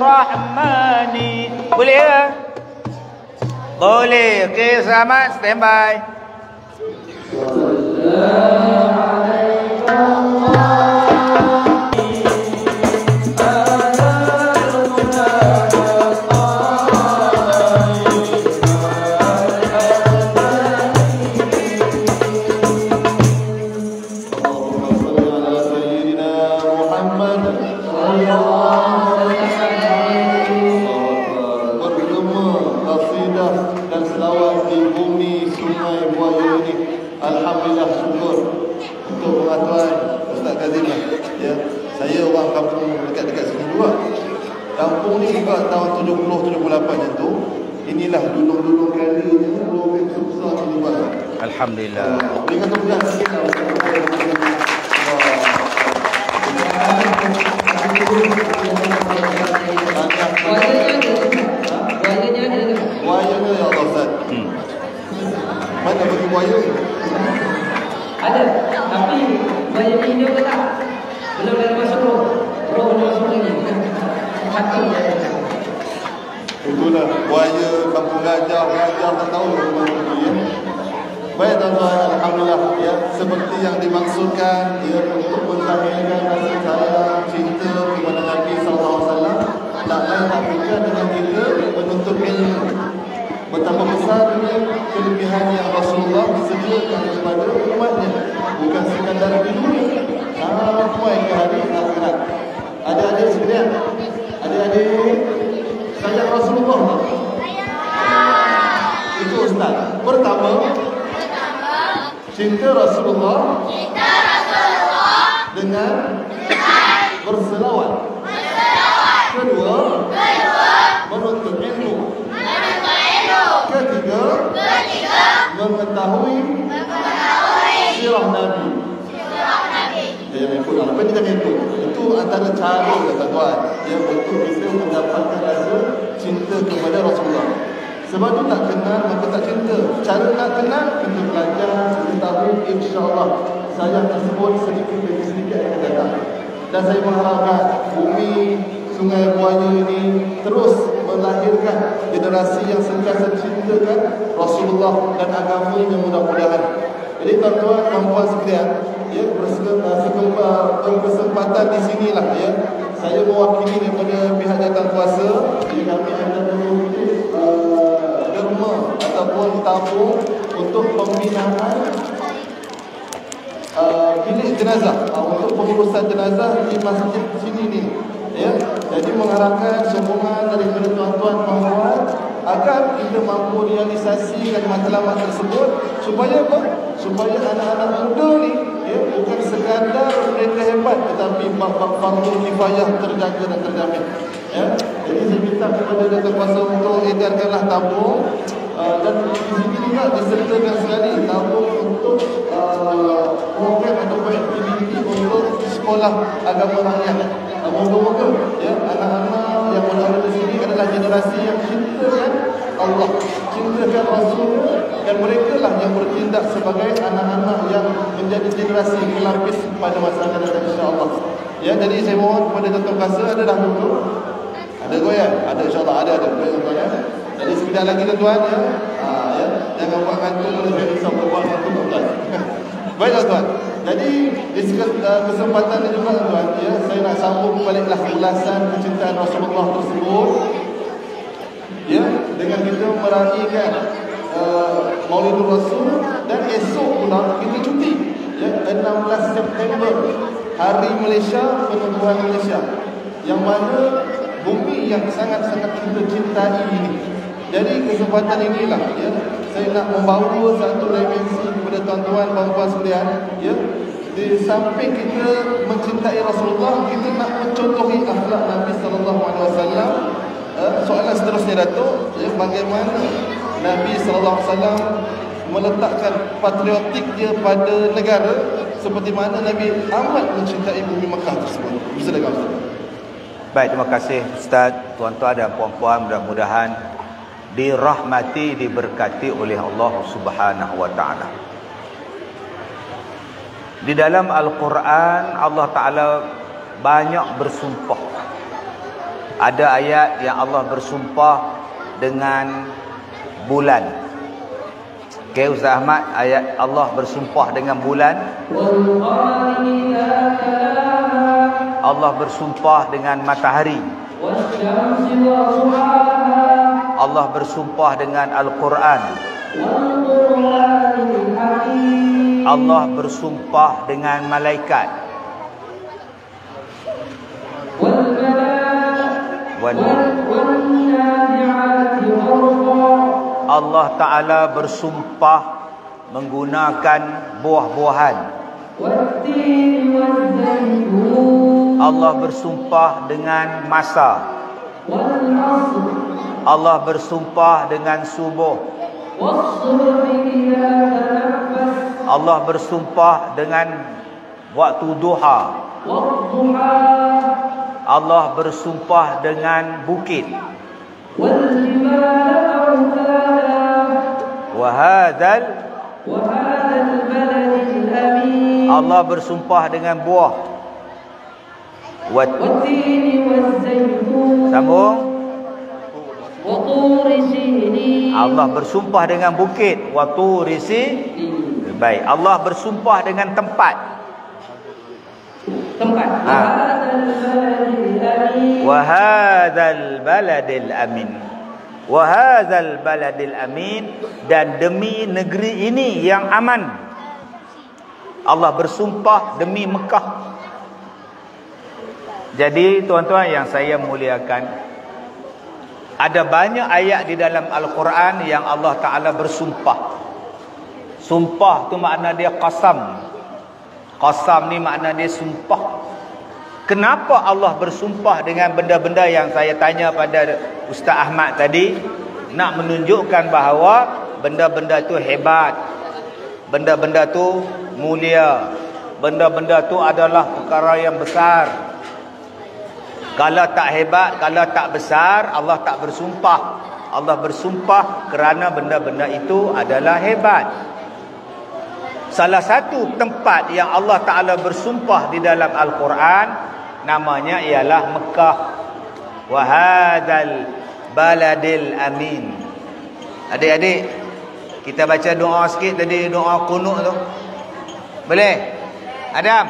Speaker 6: Rahmani. Boleh ya? Boleh. Okey, selamat, standby.
Speaker 5: Alhamdulillah, syukur untuk pengaturan Ustaz Kazim lah. Ya, saya orang kampung dekat-dekat sini juga. Kampung ni juga tahun 70-78 yang tu. Inilah dulu-dulu kalinya program besar yang dibuat.
Speaker 6: Alhamdulillah.
Speaker 5: Dengan tugas kita wayangnya ya Allah Ustaz. Mana bagi wayang?
Speaker 2: Ada, tapi banyak Indo ke tak? Belum dah masuk roh. Roh belum masuk lagi. Satu je.
Speaker 5: Itulah buaya kampung gajah tak tahu ya. Baik tuan-tuan, alhamdulillah ya, seperti yang dimaksudkan ya, untuk menzahirkan rasa sayang, cinta kepada Nabi sallallahu alaihi wasallam. Tak lain tak bukan dengan kita menuntut ilmu. Betapa besarnya kelebihan yang Rasulullah sediakan kepada umatnya, bukan sekadar di dunia, sampai ke hari akhirat. Adik-adik sekalian, adik-adik sayang Rasulullah tak? Itu Ustaz. Pertama, cinta Rasulullah dengan berselawat. Kedua, menuntut ilmu. Ketiga, mengetahui sirah Nabi. Jangan ikut lah, apa jangan ikut. Itu antara cara tuan-tuan yang untuk kita mendapatkan rasa cinta kepada Rasulullah. Sebab tu tak kenal maka tak cinta. Cara nak kenal kita belajar, kita tahu, insya-Allah sayang tersebut sedikit demi sedikit akan datang. Dan saya mengharapkan bumi Sungai Buaya ini terus melahirkan generasi yang sentiasa cintakan Rasulullah dan agamanya mudah-mudahan. Jadi tuan-tuan dan puan sekalian, ya berkesempatan di sinilah ya. Saya mewakili daripada pihak jawatan kuasa, ya, kami akan mengutip derma ataupun tabung untuk pembinaan bilik jenazah, untuk pengurusan jenazah di masjid sini ni. Ya, jadi mengharapkan sokongan daripada tuan-tuan puan-puan agar kita mampu realisasikan matlamat tersebut supaya apa? Supaya anak-anak muda ni ya, bukan sekadar mereka hebat tetapi bab-bab fardu kifayah terjaga dan terjamin. Ya, jadi saya minta kepada jawatan kuasa untuk edarkanlah tabung dan di sini juga disertakan sekali tabung untuk program ataupun aktiviti untuk sekolah agama rakyat. Moga-moga ya, anak-anak yang berada di sini adalah generasi yang cintakan Allah, cintakan Rasul, dan mereka lah yang bertindak sebagai anak-anak yang menjadi generasi pelapis pada masa akan datang, insya-Allah. Ya, jadi saya mohon kepada tuan-tuan kuasa, ada dah dulu. Ada goyang? Ada, insya-Allah ada tuan-tuan ya. Jadi sekejap lagi tuan-tuan ya. Ya, jangan buat kantor kalau saya risau buat kantor tuan-tuan. Baiklah tuan. Jadi di kesempatan ini juga tuan ya, saya nak sambung baliklah ulasan kecintaan Rasulullah tersebut. Ya, dengan kita meraihkan Maulidul Rasul, dan esok pula kita cuti. Ya, 16 September Hari Malaysia, Penubuhan Malaysia, yang mana bumi yang sangat-sangat kita cintai ini. Jadi kesempatan inilah ya, saya nak membawa satu dimensi kepada tuan-tuan puan-puan sekalian ya. Di samping kita mencintai Rasulullah, kita nak mencontohi akhlak Nabi sallallahu alaihi wasallam. Soalan seterusnya Datuk, ya, bagaimana Nabi sallallahu alaihi wasallam meletakkan patriotik dia pada negara, seperti mana Nabi amat mencintai bumi Mekah tersebut. Silakan Ustaz.
Speaker 6: Baik, terima kasih Ustaz. Tuan-tuan dan puan-puan, mudah-mudahan dirahmati, diberkati oleh Allah Subhanahu wa taala. Di dalam Al-Quran Allah Taala banyak bersumpah. Ada ayat yang Allah bersumpah dengan bulan. Okey Ustaz Ahmad, ayat Allah bersumpah dengan bulan. Allah bersumpah dengan matahari. Allah bersumpah dengan Al-Quran. Allah bersumpah dengan malaikat. Allah Ta'ala bersumpah menggunakan buah-buahan. Allah bersumpah dengan masa. Allah bersumpah dengan subuh. Allah bersumpah dengan waktu duha. Allah bersumpah dengan bukit. Allah bersumpah dengan buah. Sambung. Allah bersumpah dengan bukit. Baik, Allah bersumpah dengan tempat. Wa hadzal baladil amin. Wa hadzal baladil amin, dan demi negeri ini yang aman. Allah bersumpah demi Mekah. Jadi tuan-tuan yang saya muliakan, ada banyak ayat di dalam Al-Quran yang Allah Ta'ala bersumpah. Sumpah tu makna dia qasam. Qasam ni makna dia sumpah. Kenapa Allah bersumpah dengan benda-benda yang saya tanya pada Ustaz Ahmad tadi? Nak menunjukkan bahawa benda-benda tu hebat, benda-benda tu mulia, benda-benda tu adalah perkara yang besar. Kalau tak hebat, kalau tak besar, Allah tak bersumpah. Allah bersumpah kerana benda-benda itu adalah hebat. Salah satu tempat yang Allah Ta'ala bersumpah di dalam Al-Quran, namanya ialah Mekah. Wa hadzal baladil amin. Adik-adik, kita baca doa sikit tadi, doa qunut tu. Boleh? Adam.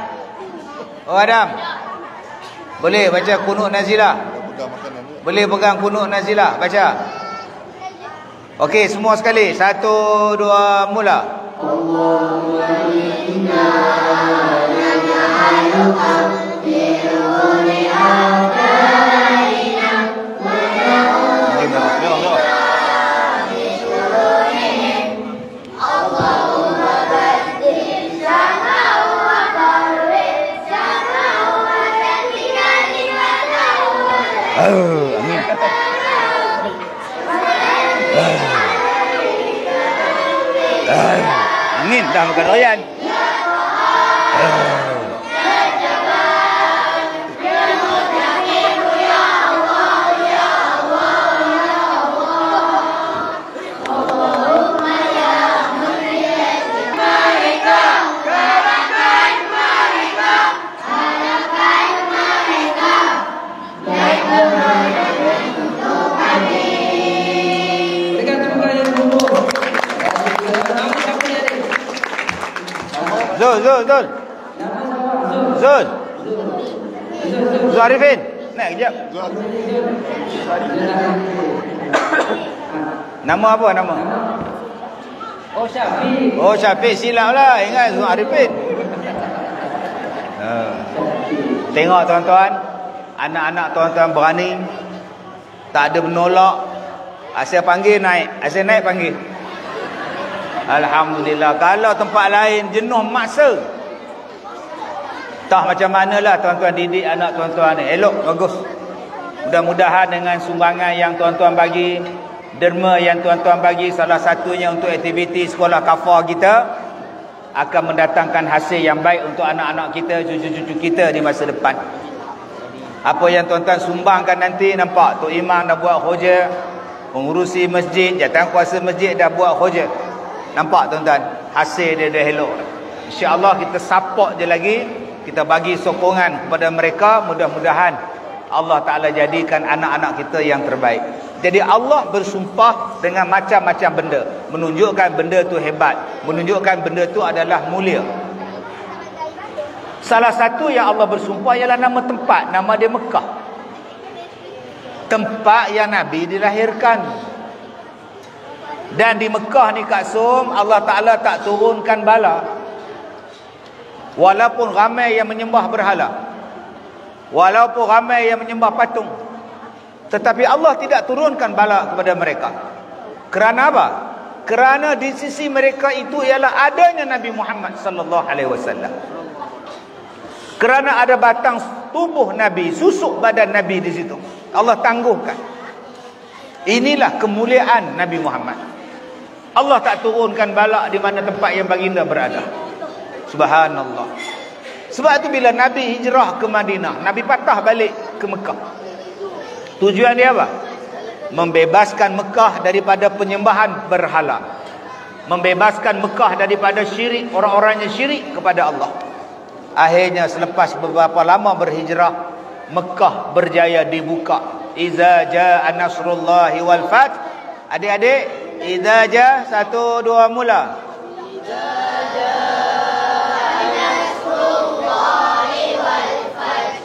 Speaker 6: Oh Adam. Boleh baca kunut nazilah. Boleh pegang kunut nazilah, baca. Okey, semua sekali. 1 2 mula.
Speaker 7: Allahumma inna naj'aluka fi nuri a'daina wa na'udzu min shururihim. Allahumma baddil sama'u wa qarrib sama'u wa tanzina
Speaker 6: Amin. Amin. Dah makan royan. Zul. Zul Arifin. Naik kejap. Nama apa nama? Oh Syafiq. Silap lah. Ingat Zul Arifin. Tengok tuan-tuan. Anak-anak tuan-tuan berani. Tak ada menolak. Asyik panggil naik. Asyik naik panggil. Alhamdulillah. Kalau tempat lain jenuh maksa. Tak macam manalah tuan-tuan didik anak tuan-tuan ni. Elok, bagus. Mudah-mudahan dengan sumbangan yang tuan-tuan bagi, derma yang tuan-tuan bagi, salah satunya untuk aktiviti sekolah kafar kita, akan mendatangkan hasil yang baik untuk anak-anak kita, cucu-cucu kita di masa depan. Apa yang tuan-tuan sumbangkan nanti, nampak Tok Imam dah buat hoja, pengurusi masjid, jawatankuasa masjid dah buat hoja. Nampak tuan-tuan, hasil dia dah elok. InsyaAllah kita support je lagi, kita bagi sokongan kepada mereka. Mudah-mudahan Allah Ta'ala jadikan anak-anak kita yang terbaik. Jadi Allah bersumpah dengan macam-macam benda, menunjukkan benda tu hebat, menunjukkan benda tu adalah mulia. Salah satu yang Allah bersumpah ialah nama tempat. Nama dia Mekah. Tempat yang Nabi dilahirkan. Dan di Mekah ni Kak Som, Allah Ta'ala tak turunkan bala. Walaupun ramai yang menyembah berhala, walaupun ramai yang menyembah patung, tetapi Allah tidak turunkan bala kepada mereka. Kerana apa? Kerana di sisi mereka itu ialah adanya Nabi Muhammad sallallahu alaihi wasallam. Kerana ada batang tubuh Nabi, susuk badan Nabi di situ, Allah tangguhkan. Inilah kemuliaan Nabi Muhammad. Allah tak turunkan bala di mana tempat yang baginda berada. Subhanallah. Sebab itu bila Nabi hijrah ke Madinah, Nabi patah balik ke Mekah. Tujuan dia apa? Membebaskan Mekah daripada penyembahan berhala, membebaskan Mekah daripada syirik, orang-orang yang syirik kepada Allah. Akhirnya selepas beberapa lama berhijrah, Mekah berjaya dibuka. Iza jaa nasrullahi wal fath. Adik-adik, iza jaa, 1 2 mula. Iza jaa nasrullahi wal fath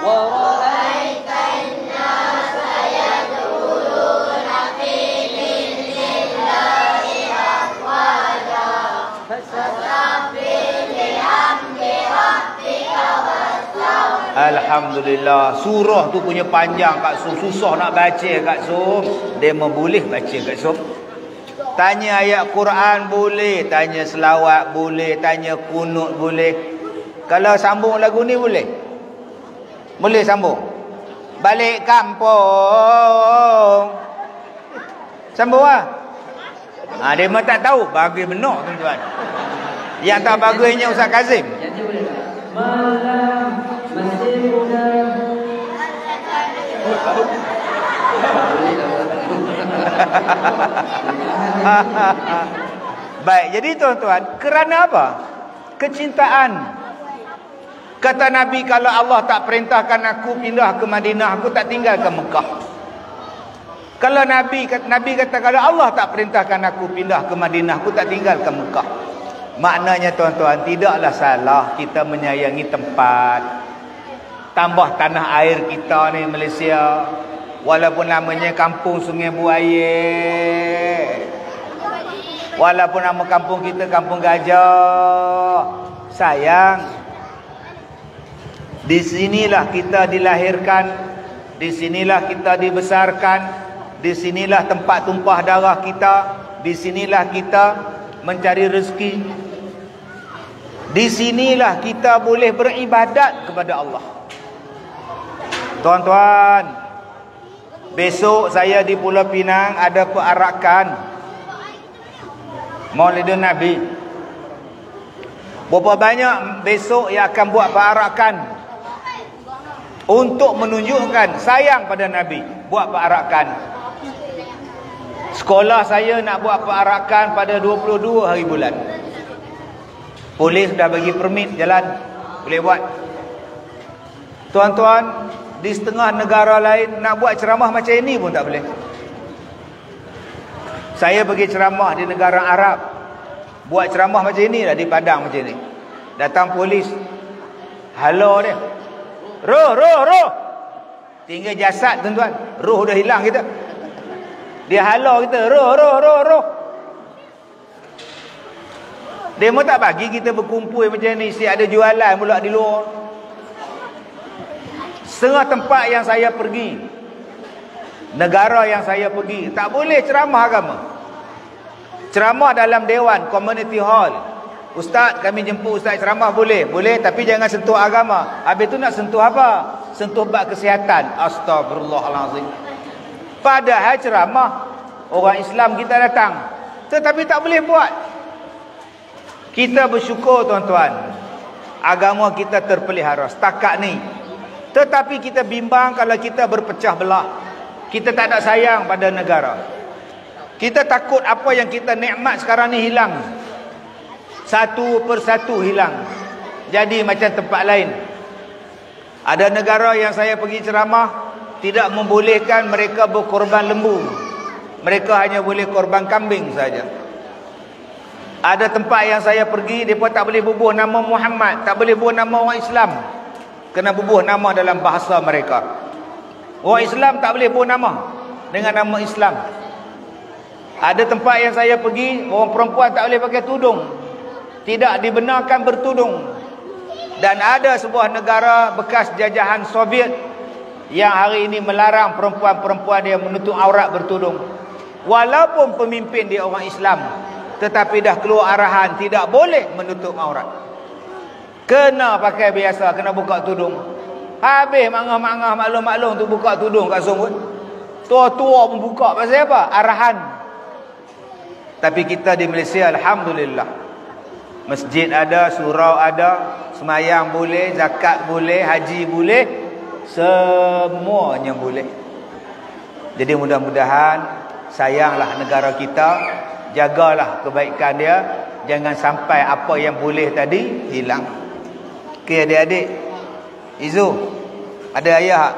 Speaker 6: wa ra'aitan nasa yadkhuluna fi dinillahi afwaja fasabbih bihamdi rabbika wastaghfir. Alhamdulillah. Surah tu punya panjang Kak Som, susah nak baca Kak Som. Dia boleh baca Kak Som. Tanya ayat Quran boleh, tanya selawat boleh, tanya kunut boleh. Kalau sambung lagu ni boleh? Boleh sambung? Balik kampung, sambung lah. Dia memang tak tahu. Bagus benar tuan-tuan. Yang tak bagusnya Ustaz Kazim.
Speaker 7: Malam masih muda.
Speaker 6: Baik, jadi tuan-tuan, kerana apa? Kecintaan. Kata Nabi, kalau Allah tak perintahkan aku pindah ke Madinah, aku tak tinggal ke Mekah. Kalau Nabi kata, kalau Allah tak perintahkan aku pindah ke Madinah, aku tak tinggal ke Mekah. Maknanya tuan-tuan, tidaklah salah kita menyayangi tempat. Tambah tanah air kita ni Malaysia. Walaupun namanya Kampung Sungai Buaya. Walaupun nama kampung kita Kampung Gajah. Sayang. Di sinilah kita dilahirkan. Di sinilah kita dibesarkan. Di sinilah tempat tumpah darah kita. Di sinilah kita mencari rezeki. Di sinilah kita boleh beribadat kepada Allah. Tuan-tuan, besok saya di Pulau Pinang ada perarakan Maulidun Nabi. Berapa banyak besok yang akan buat perarakan untuk menunjukkan sayang pada Nabi. Buat perarakan. Sekolah saya nak buat perarakan pada 22 hari bulan. Polis dah bagi permit jalan, boleh buat. Tuan-tuan, di setengah negara lain nak buat ceramah macam ini pun tak boleh. Saya pergi ceramah di negara Arab, buat ceramah macam ini lah, di Padang macam ini. Datang polis, halau dia, roh. Tinggal jasad tuan-tuan, roh dah hilang kita. Dia halau kita, roh. Dia mau tak bagi kita berkumpul macam ni, si ada jualan pula di luar. Setengah tempat yang saya pergi, negara yang saya pergi, tak boleh ceramah agama. Ceramah dalam dewan, community hall. Ustaz, kami jemput ustaz ceramah boleh? Boleh, tapi jangan sentuh agama. Habis tu nak sentuh apa? Sentuh bab kesihatan. Astagfirullahalazim. Padahal ceramah orang Islam kita datang, tetapi tak boleh buat. Kita bersyukur tuan-tuan, agama kita terpelihara setakat ni. Tetapi kita bimbang kalau kita berpecah belah. Kita tak ada sayang pada negara. Kita takut apa yang kita nikmat sekarang ni hilang. Satu persatu hilang. Jadi macam tempat lain. Ada negara yang saya pergi ceramah, tidak membolehkan mereka berkorban lembu. Mereka hanya boleh korban kambing saja. Ada tempat yang saya pergi, mereka tak boleh bubuh nama Muhammad, tak boleh bubuh nama orang Islam. Kena bubuh nama dalam bahasa mereka. Orang Islam tak boleh bubuh nama dengan nama Islam. Ada tempat yang saya pergi, orang perempuan tak boleh pakai tudung, tidak dibenarkan bertudung. Dan ada sebuah negara bekas jajahan Soviet yang hari ini melarang perempuan-perempuan dia menutup aurat bertudung. Walaupun pemimpin dia orang Islam, tetapi dah keluar arahan tidak boleh menutup aurat. Kena pakai biasa, kena buka tudung. Habis mangah-mangah maklum-maklum tu buka tudung kat Songkut. Tua-tua pun buka. Pasal apa? Arahan. Tapi kita di Malaysia alhamdulillah, masjid ada, surau ada, semayang boleh, zakat boleh, haji boleh, semuanya boleh. Jadi mudah-mudahan sayanglah negara kita, jagalah kebaikan dia, jangan sampai apa yang boleh tadi hilang. Okey adik-adik, Izu, ada ayah tak?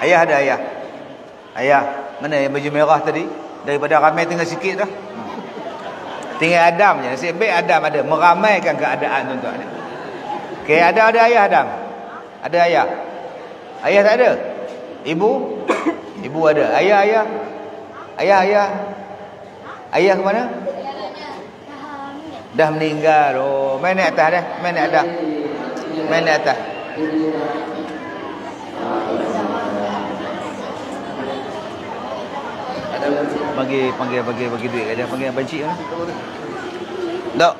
Speaker 6: Ayah ada ayah? Ayah, mana yang baju merah tadi? Daripada ramai tinggal sikit dah. Tinggal Adam je. Nasib baik Adam ada, meramaikan keadaan tuan-tuan. Okey, ada ayah Adam? Ada ayah? Ayah tak ada? Ibu? Ibu ada. Ayah? Ayah ke mana? Dah meninggal. Oh, main naik atas dah. Main naik atas. Bagi duit aja. Panggil abang cik mana? Tak.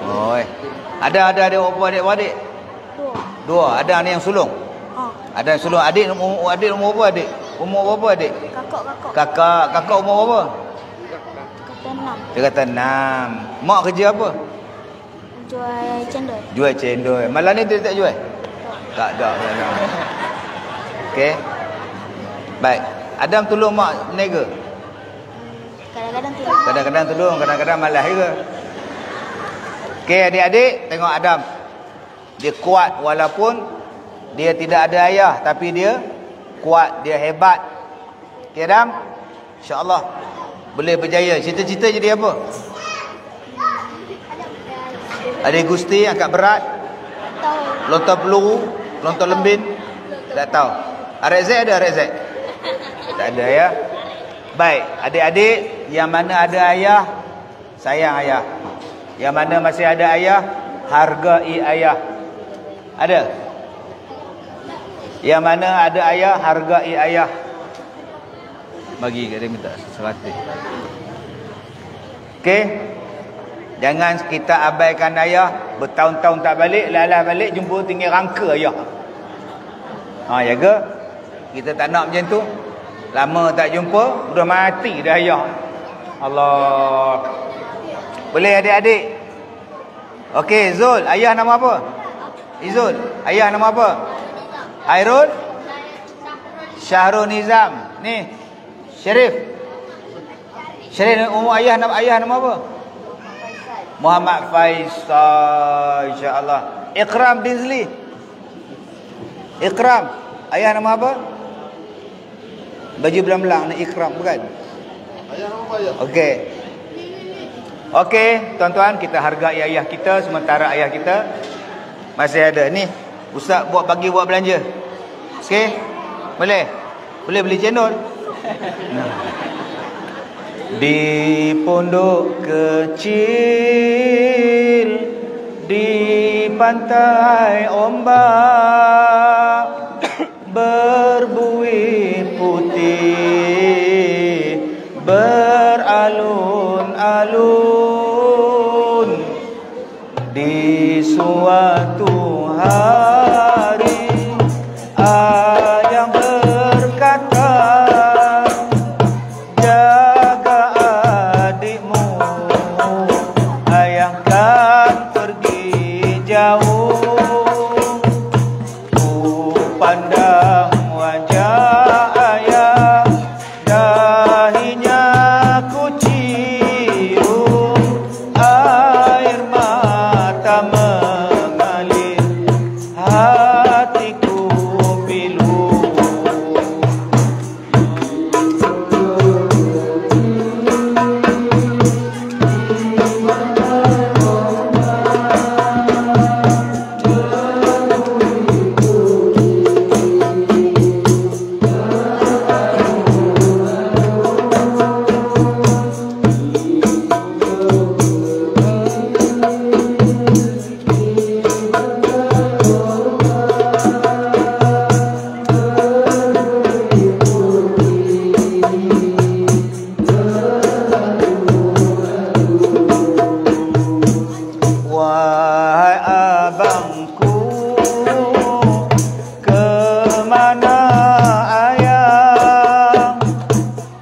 Speaker 6: Oi. Ada adik-adik. Dua. Ada ni yang sulung. Ada yang sulung. Adik umur berapa adik? Umur berapa adik? Kakak umur berapa? Dia kata 6. Mak kerja apa? Jual cendol. Malam ni dia tak jual? Tak ada. Okey. Baik. Adam tolong mak berniaga? Kadang-kadang tolong, kadang-kadang malas juga. Okey adik-adik, tengok Adam. Dia kuat walaupun dia tidak ada ayah, tapi dia kuat, dia hebat. Okey Adam? InsyaAllah. boleh berjaya. Cita-cita jadi apa? Adik Gusti angkat berat, lontar peluru, lontar lembin, tak tahu. RZ ada RZ? Tak ada ya. Baik, adik-adik yang mana ada ayah, sayang ayah. Yang mana masih ada ayah, hargai ayah. Ada? Yang mana ada ayah, hargai ayah. Bagi kat dia minta 100. Okey. Jangan kita abaikan ayah, bertahun-tahun tak balik, lalas balik jumpa tinggal rangka ayah. Jaga. Kita tak nak macam tu. Lama tak jumpa, dah mati dah ayah. Allah. Boleh adik-adik? Okey, Zul, ayah nama apa? Izul, ayah nama apa? Hairul? Syahrul Nizam. Ni, Syarif. Syarif, umur ayah nama apa? Muhammad Faisal, insya-Allah. Ikram Dizli. Ikram, ayah nama apa? Baju belang-belang ni Ikram bukan?
Speaker 5: Ayah nama ayah.
Speaker 6: Okey. Okey, tuan-tuan, kita hargai ayah kita sementara ayah kita masih ada. Ni, Ustaz buat belanja. Okey? Boleh? Boleh beli cendol? Di pondok kecil di pantai ombak berbuih putih beralun-alun di suatu hari ayah berkata, jaga adikmu, ayah kan pergi jauh. Ku pandang wajah ayah, dahinya ku cium, air mata mengalir, hatiku pilu. Wahai abangku, kemana ayah?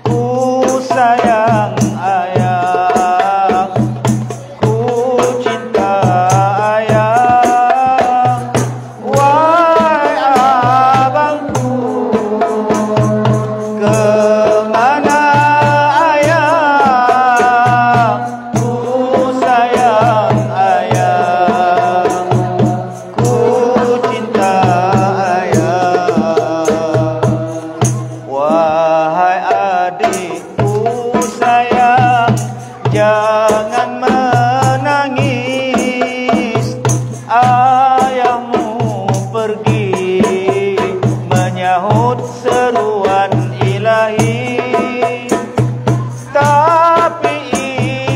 Speaker 6: Ku sayang ayah, ku cinta ayah. Wahai abangku, kemana ayah? Ku sayang ayah, ku cinta ayah. Wahai adikku sayang, jangan menangis. Ayahmu pergi menyahut seruan ilahi. Tapi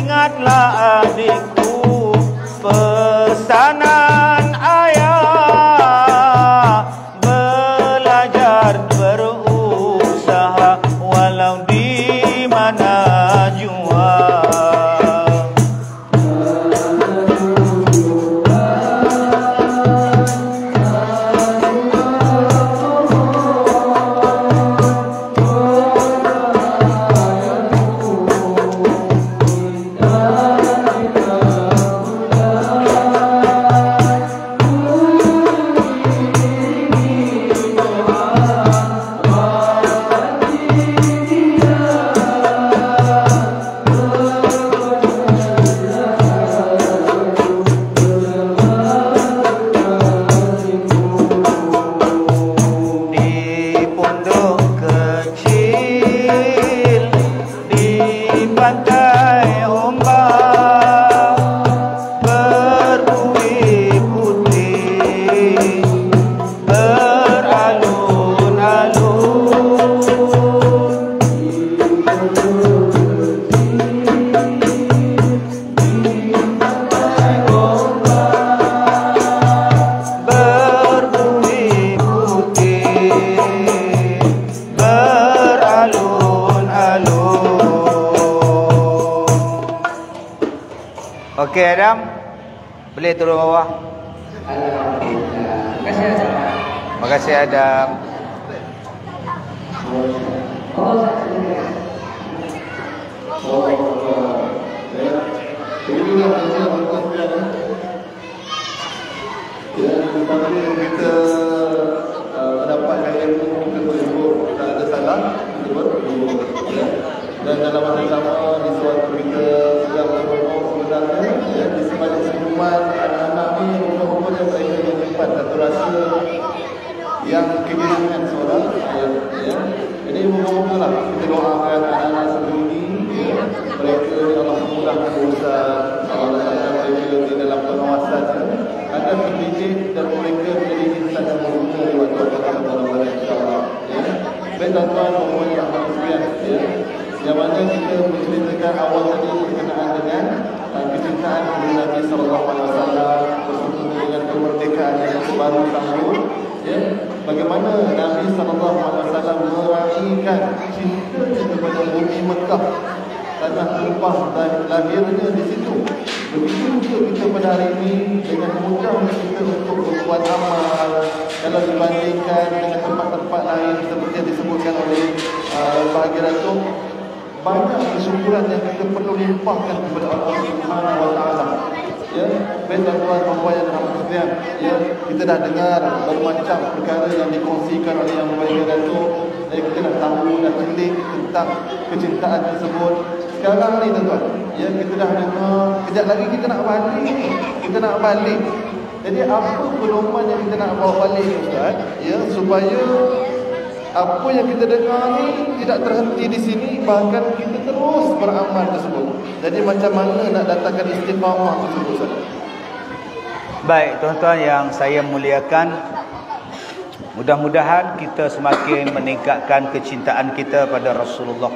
Speaker 6: ingatlah adikku, pesanan ayah, belajar berusaha walau di mana jua. Okey Adam. Boleh turun bawah.
Speaker 2: Terima kasih Adam.
Speaker 6: Terima kasih Adam.
Speaker 5: Kita mendapatkan ilmu, kita berilmu, tak ada salah, kita berilmu. Dan dalam masa sama, di suatu kita sedang berhubung sebenarnya, di sebalik senyuman anak-anak ni, rupa-rupanya mereka yang menyimpan satu rasa yang kegiringan seorang. Jadi moga-moga lah kita doakan anak-anak sebelum ni, mereka ni Allah memudahkan urusan, Allah mereka di dalam pengawasan agar terdidik dan mereka menjadi insan yang berguna di waktu akan datang, insya-Allah. Baik tuan-tuan, mohon rahmat sekalian, yang mana kita menceritakan awal tadi berkenaan dengan kecintaan kepada Nabi sallallahu alaihi wasallam bersama dengan kemerdekaan yang baru tahun. Bagaimana Nabi sallallahu alaihi wasallam meraihkan cinta kepada bumi Mekah, tanah tumpah dan lahirnya di situ. Begitu juga kita pada hari ini dengan mudah kita untuk berbuat amal kalau dibandingkan dengan tempat-tempat lain seperti yang disebutkan oleh bahagian Datuk. Banyak kesyukuran yang kita perlu limpahkan kepada Allah Subhanahu wa taala. Baik tuan-tuan dan puan yang dirahmati sekalian, kita dah dengar bermacam perkara yang dikongsikan oleh yang bahagian Datuk. Kita dah tahu, dah telik tentang kecintaan tersebut. Sekarang ni tuan-tuan, kita dah dengar, kejap lagi kita nak balik. Kita nak balik. Jadi apa pedoman yang kita nak bawa balik Ustaz? Supaya apa yang kita dengar ni tidak terhenti di sini, bahkan kita terus beramal tersebut. Jadi macam mana nak datangkan istiqamah tersebut Ustaz?
Speaker 6: Baik tuan-tuan yang saya muliakan, mudah-mudahan kita semakin meningkatkan kecintaan kita pada Rasulullah.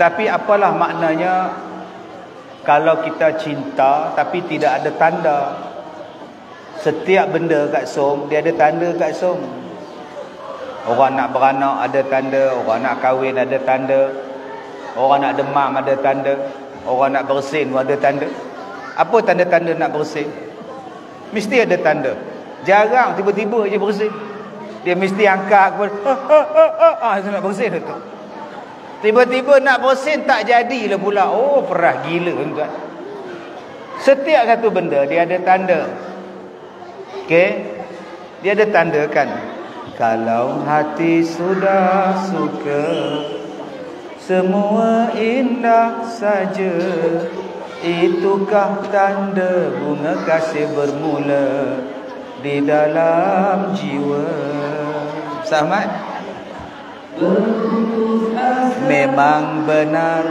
Speaker 6: Tapi apalah maknanya kalau kita cinta tapi tidak ada tanda? Setiap benda kat som, dia ada tanda kat som. Orang nak beranak ada tanda, orang nak kahwin ada tanda, orang nak demam ada tanda, orang nak bersin ada tanda. Apa tanda-tanda nak bersin? Mesti ada tanda. Jarang tiba-tiba je bersin. Dia mesti angkat nak bersin tu. Tiba-tiba nak bersin tak jadilah pula. Oh, perah gila tuan. Setiap satu benda dia ada tanda. Okey? Dia ada tanda kan. Kalau hati sudah suka, semua indah saja. Itukah tanda bunga kasih bermula di dalam jiwa. Sama? Memang benar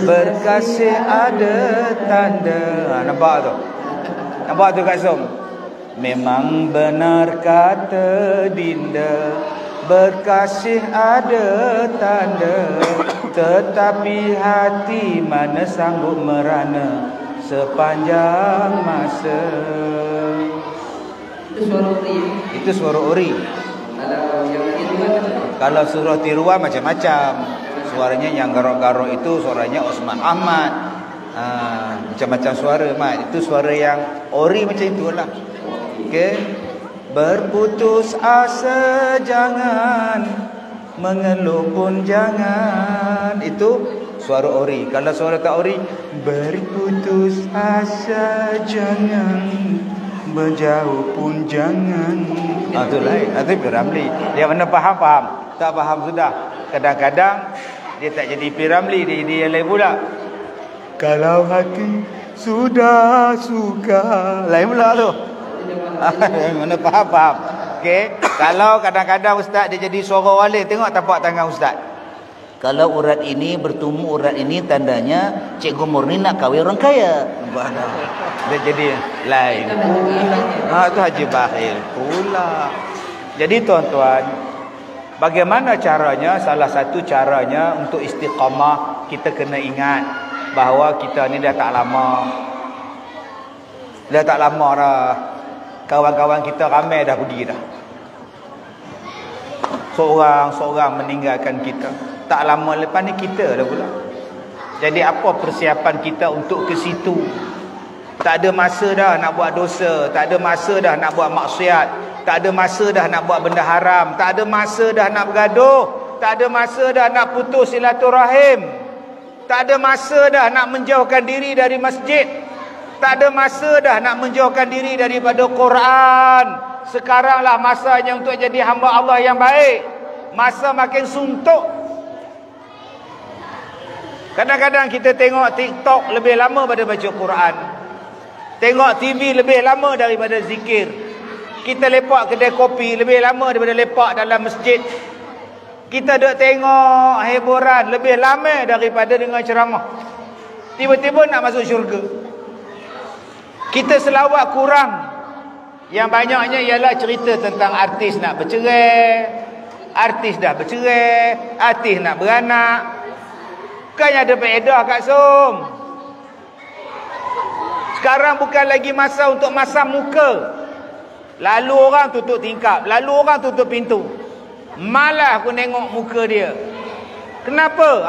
Speaker 6: berkasih ada tanda. Nampak tu? Nampak tu Kak Som? Memang benar kata Dinda, berkasih ada tanda, tetapi hati mana sanggup merana sepanjang masa.
Speaker 2: Itu suara ori.
Speaker 6: Itu suara ori.
Speaker 2: Kalau yang tiruan,
Speaker 6: kalau surah tiruan macam-macam. Suaranya yang garuk-garuk itu suaranya Osman Ahmad. Macam-macam suara mat. Itu suara yang ori macam itulah. Okey. Berputus asa jangan, mengeluh pun jangan. Itu suara ori. Kalau suara tak ori, berputus asa jangan, menjauh pun jangan. Itu lain. Itu Piramli. Yang mana faham. Tak faham sudah. Kadang-kadang dia tak jadi Piramli, dia jadi yang lain pula. Kalau hati sudah suka, lain pula tu. Mana faham. Okey. Kalau kadang-kadang ustaz dia jadi suara wali, tengok tapak tangan ustaz. Kalau urat ini bertemu urat ini, tandanya Cikgu Murni nak kahwin orang kaya. Dia jadi lain. Itu Haji Bakhil pula. Jadi tuan-tuan, bagaimana caranya? Salah satu caranya untuk istiqamah, kita kena ingat bahawa kita ni dah tak lama. Dah tak lama dah. Kawan-kawan kita ramai dah pergi dah. Seorang-seorang meninggalkan kita. Tak lama lepas ni kita dah pula. Jadi apa persiapan kita untuk ke situ? Tak ada masa dah nak buat dosa, tak ada masa dah nak buat maksiat, tak ada masa dah nak buat benda haram, tak ada masa dah nak bergaduh, tak ada masa dah nak putus silaturahim, tak ada masa dah nak menjauhkan diri dari masjid, tak ada masa dah nak menjauhkan diri daripada Quran. Sekaranglah masanya untuk jadi hamba Allah yang baik. Masa makin suntuk. Kadang-kadang kita tengok TikTok lebih lama daripada baca Quran. Tengok TV lebih lama daripada zikir. Kita lepak kedai kopi lebih lama daripada lepak dalam masjid. Kita duk tengok hiburan lebih lama daripada dengar ceramah. Tiba-tiba nak masuk syurga. Kita selawat kurang. Yang banyaknya ialah cerita tentang artis nak bercerai, artis dah bercerai, artis nak beranak. Kan ada faedah Kak Som. Sekarang bukan lagi masa untuk masam muka. Lalu orang tutup tingkap, lalu orang tutup pintu. Malah aku nengok muka dia. Kenapa?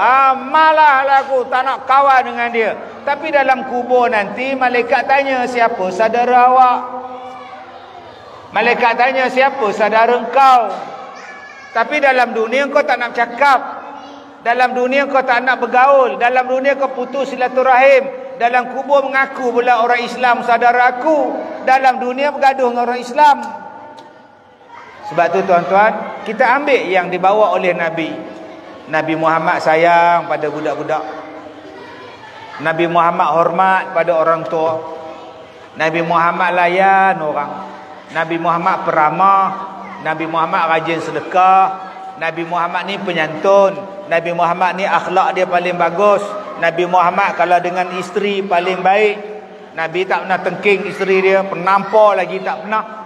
Speaker 6: Malah lah aku tak nak kawan dengan dia. Tapi dalam kubur nanti malaikat tanya, siapa saudara awak? Malaikat tanya, siapa saudara engkau? Tapi dalam dunia kau tak nak cakap. Dalam dunia kau tak nak bergaul. Dalam dunia kau putus silaturahim. Dalam kubur mengaku pula orang Islam saudara aku. Dalam dunia bergaduh dengan orang Islam. Sebab tu tuan-tuan, kita ambil yang dibawa oleh Nabi. Nabi Muhammad sayang pada budak-budak. Nabi Muhammad hormat pada orang tua. Nabi Muhammad layan orang. Nabi Muhammad peramah. Nabi Muhammad rajin sedekah. Nabi Muhammad ni penyantun. Nabi Muhammad ni akhlak dia paling bagus. Nabi Muhammad kalau dengan isteri paling baik. Nabi tak pernah tengking isteri dia, penampar lagi tak pernah.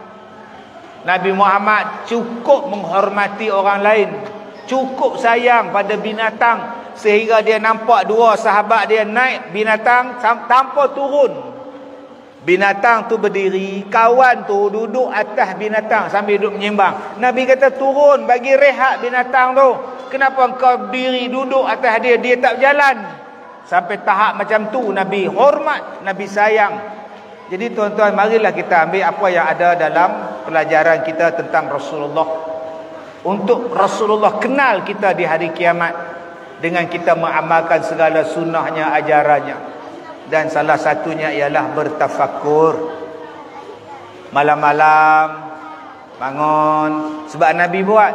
Speaker 6: Nabi Muhammad cukup menghormati orang lain, cukup sayang pada binatang, sehingga dia nampak dua sahabat dia naik binatang tanpa turun. Binatang tu berdiri, kawan tu duduk atas binatang sambil duduk menyimbang. Nabi kata, turun, bagi rehat binatang tu. Kenapa engkau diri duduk atas dia, dia tak berjalan? Sampai tahap macam tu Nabi hormat, Nabi sayang. Jadi tuan-tuan, marilah kita ambil apa yang ada dalam pelajaran kita tentang Rasulullah. Untuk Rasulullah kenal kita di hari kiamat dengan kita mengamalkan segala sunnahnya, ajarannya. Dan salah satunya ialah bertafakur. Malam-malam bangun. Sebab Nabi buat.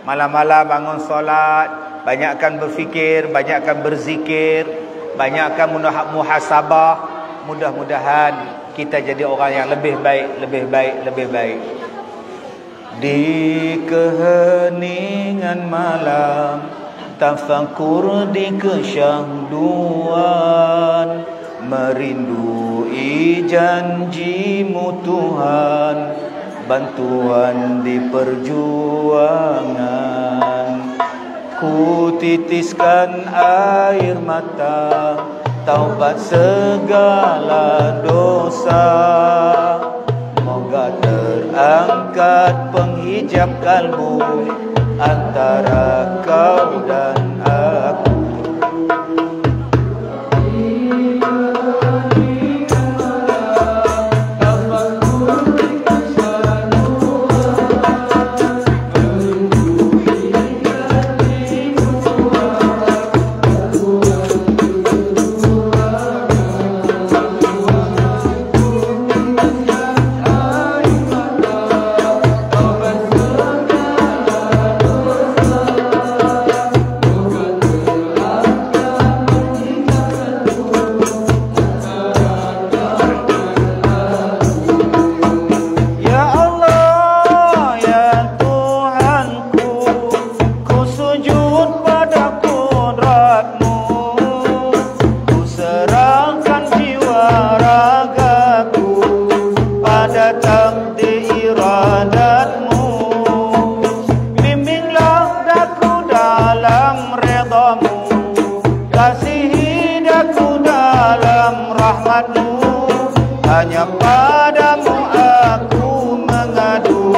Speaker 6: Malam-malam bangun solat. Banyakkan berfikir, banyakkan berzikir, banyakkan muhasabah. Mudah-mudahan kita jadi orang yang lebih baik, lebih baik, lebih baik. Di keheningan malam, tafakur di kesyahduan, merindui janjimu Tuhan, bantuan di perjuangan. Ku titiskan air mata, taubat segala dosa. Moga terangkat penghijab kalbu antara kau dan aku. Hanya padamu aku mengadu,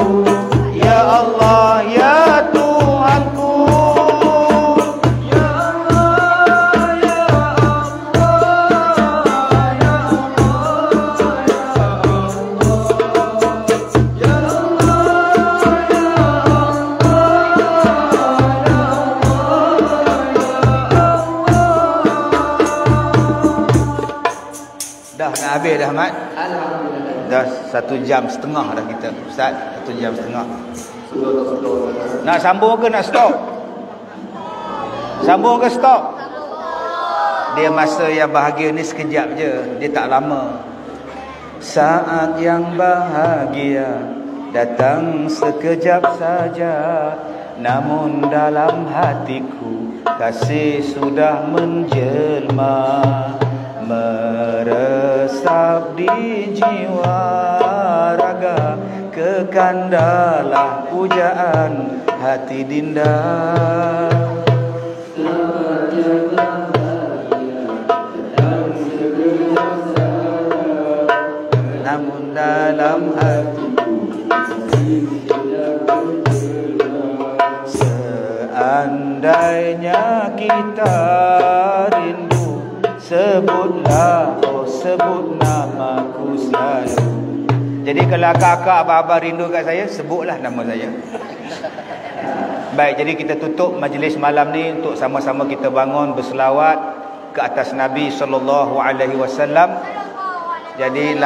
Speaker 6: ya Allah, ya Tuhanku. habis dah Ahmad?
Speaker 2: Alhamdulillah.
Speaker 6: Dah 1 jam setengah dah kita Ustaz, 1 jam setengah. Nak sambung ke nak stop? Sambung ke stop? Dia masa yang bahagia ni sekejap je, dia tak lama. Saat yang bahagia datang sekejap saja, namun dalam hatiku kasih sudah menjelma, meresap di jiwa raga, kekandalah pujaan hati dinda. Namun dalam hatiku seandainya kita rindu, sebutlah, oh sebut namaku selalu. Jadi kalau kakak abah-abah rindu kat saya, sebutlah nama saya. Baik, jadi kita tutup majlis malam ni untuk sama-sama kita bangun berselawat ke atas Nabi SAW. Jadi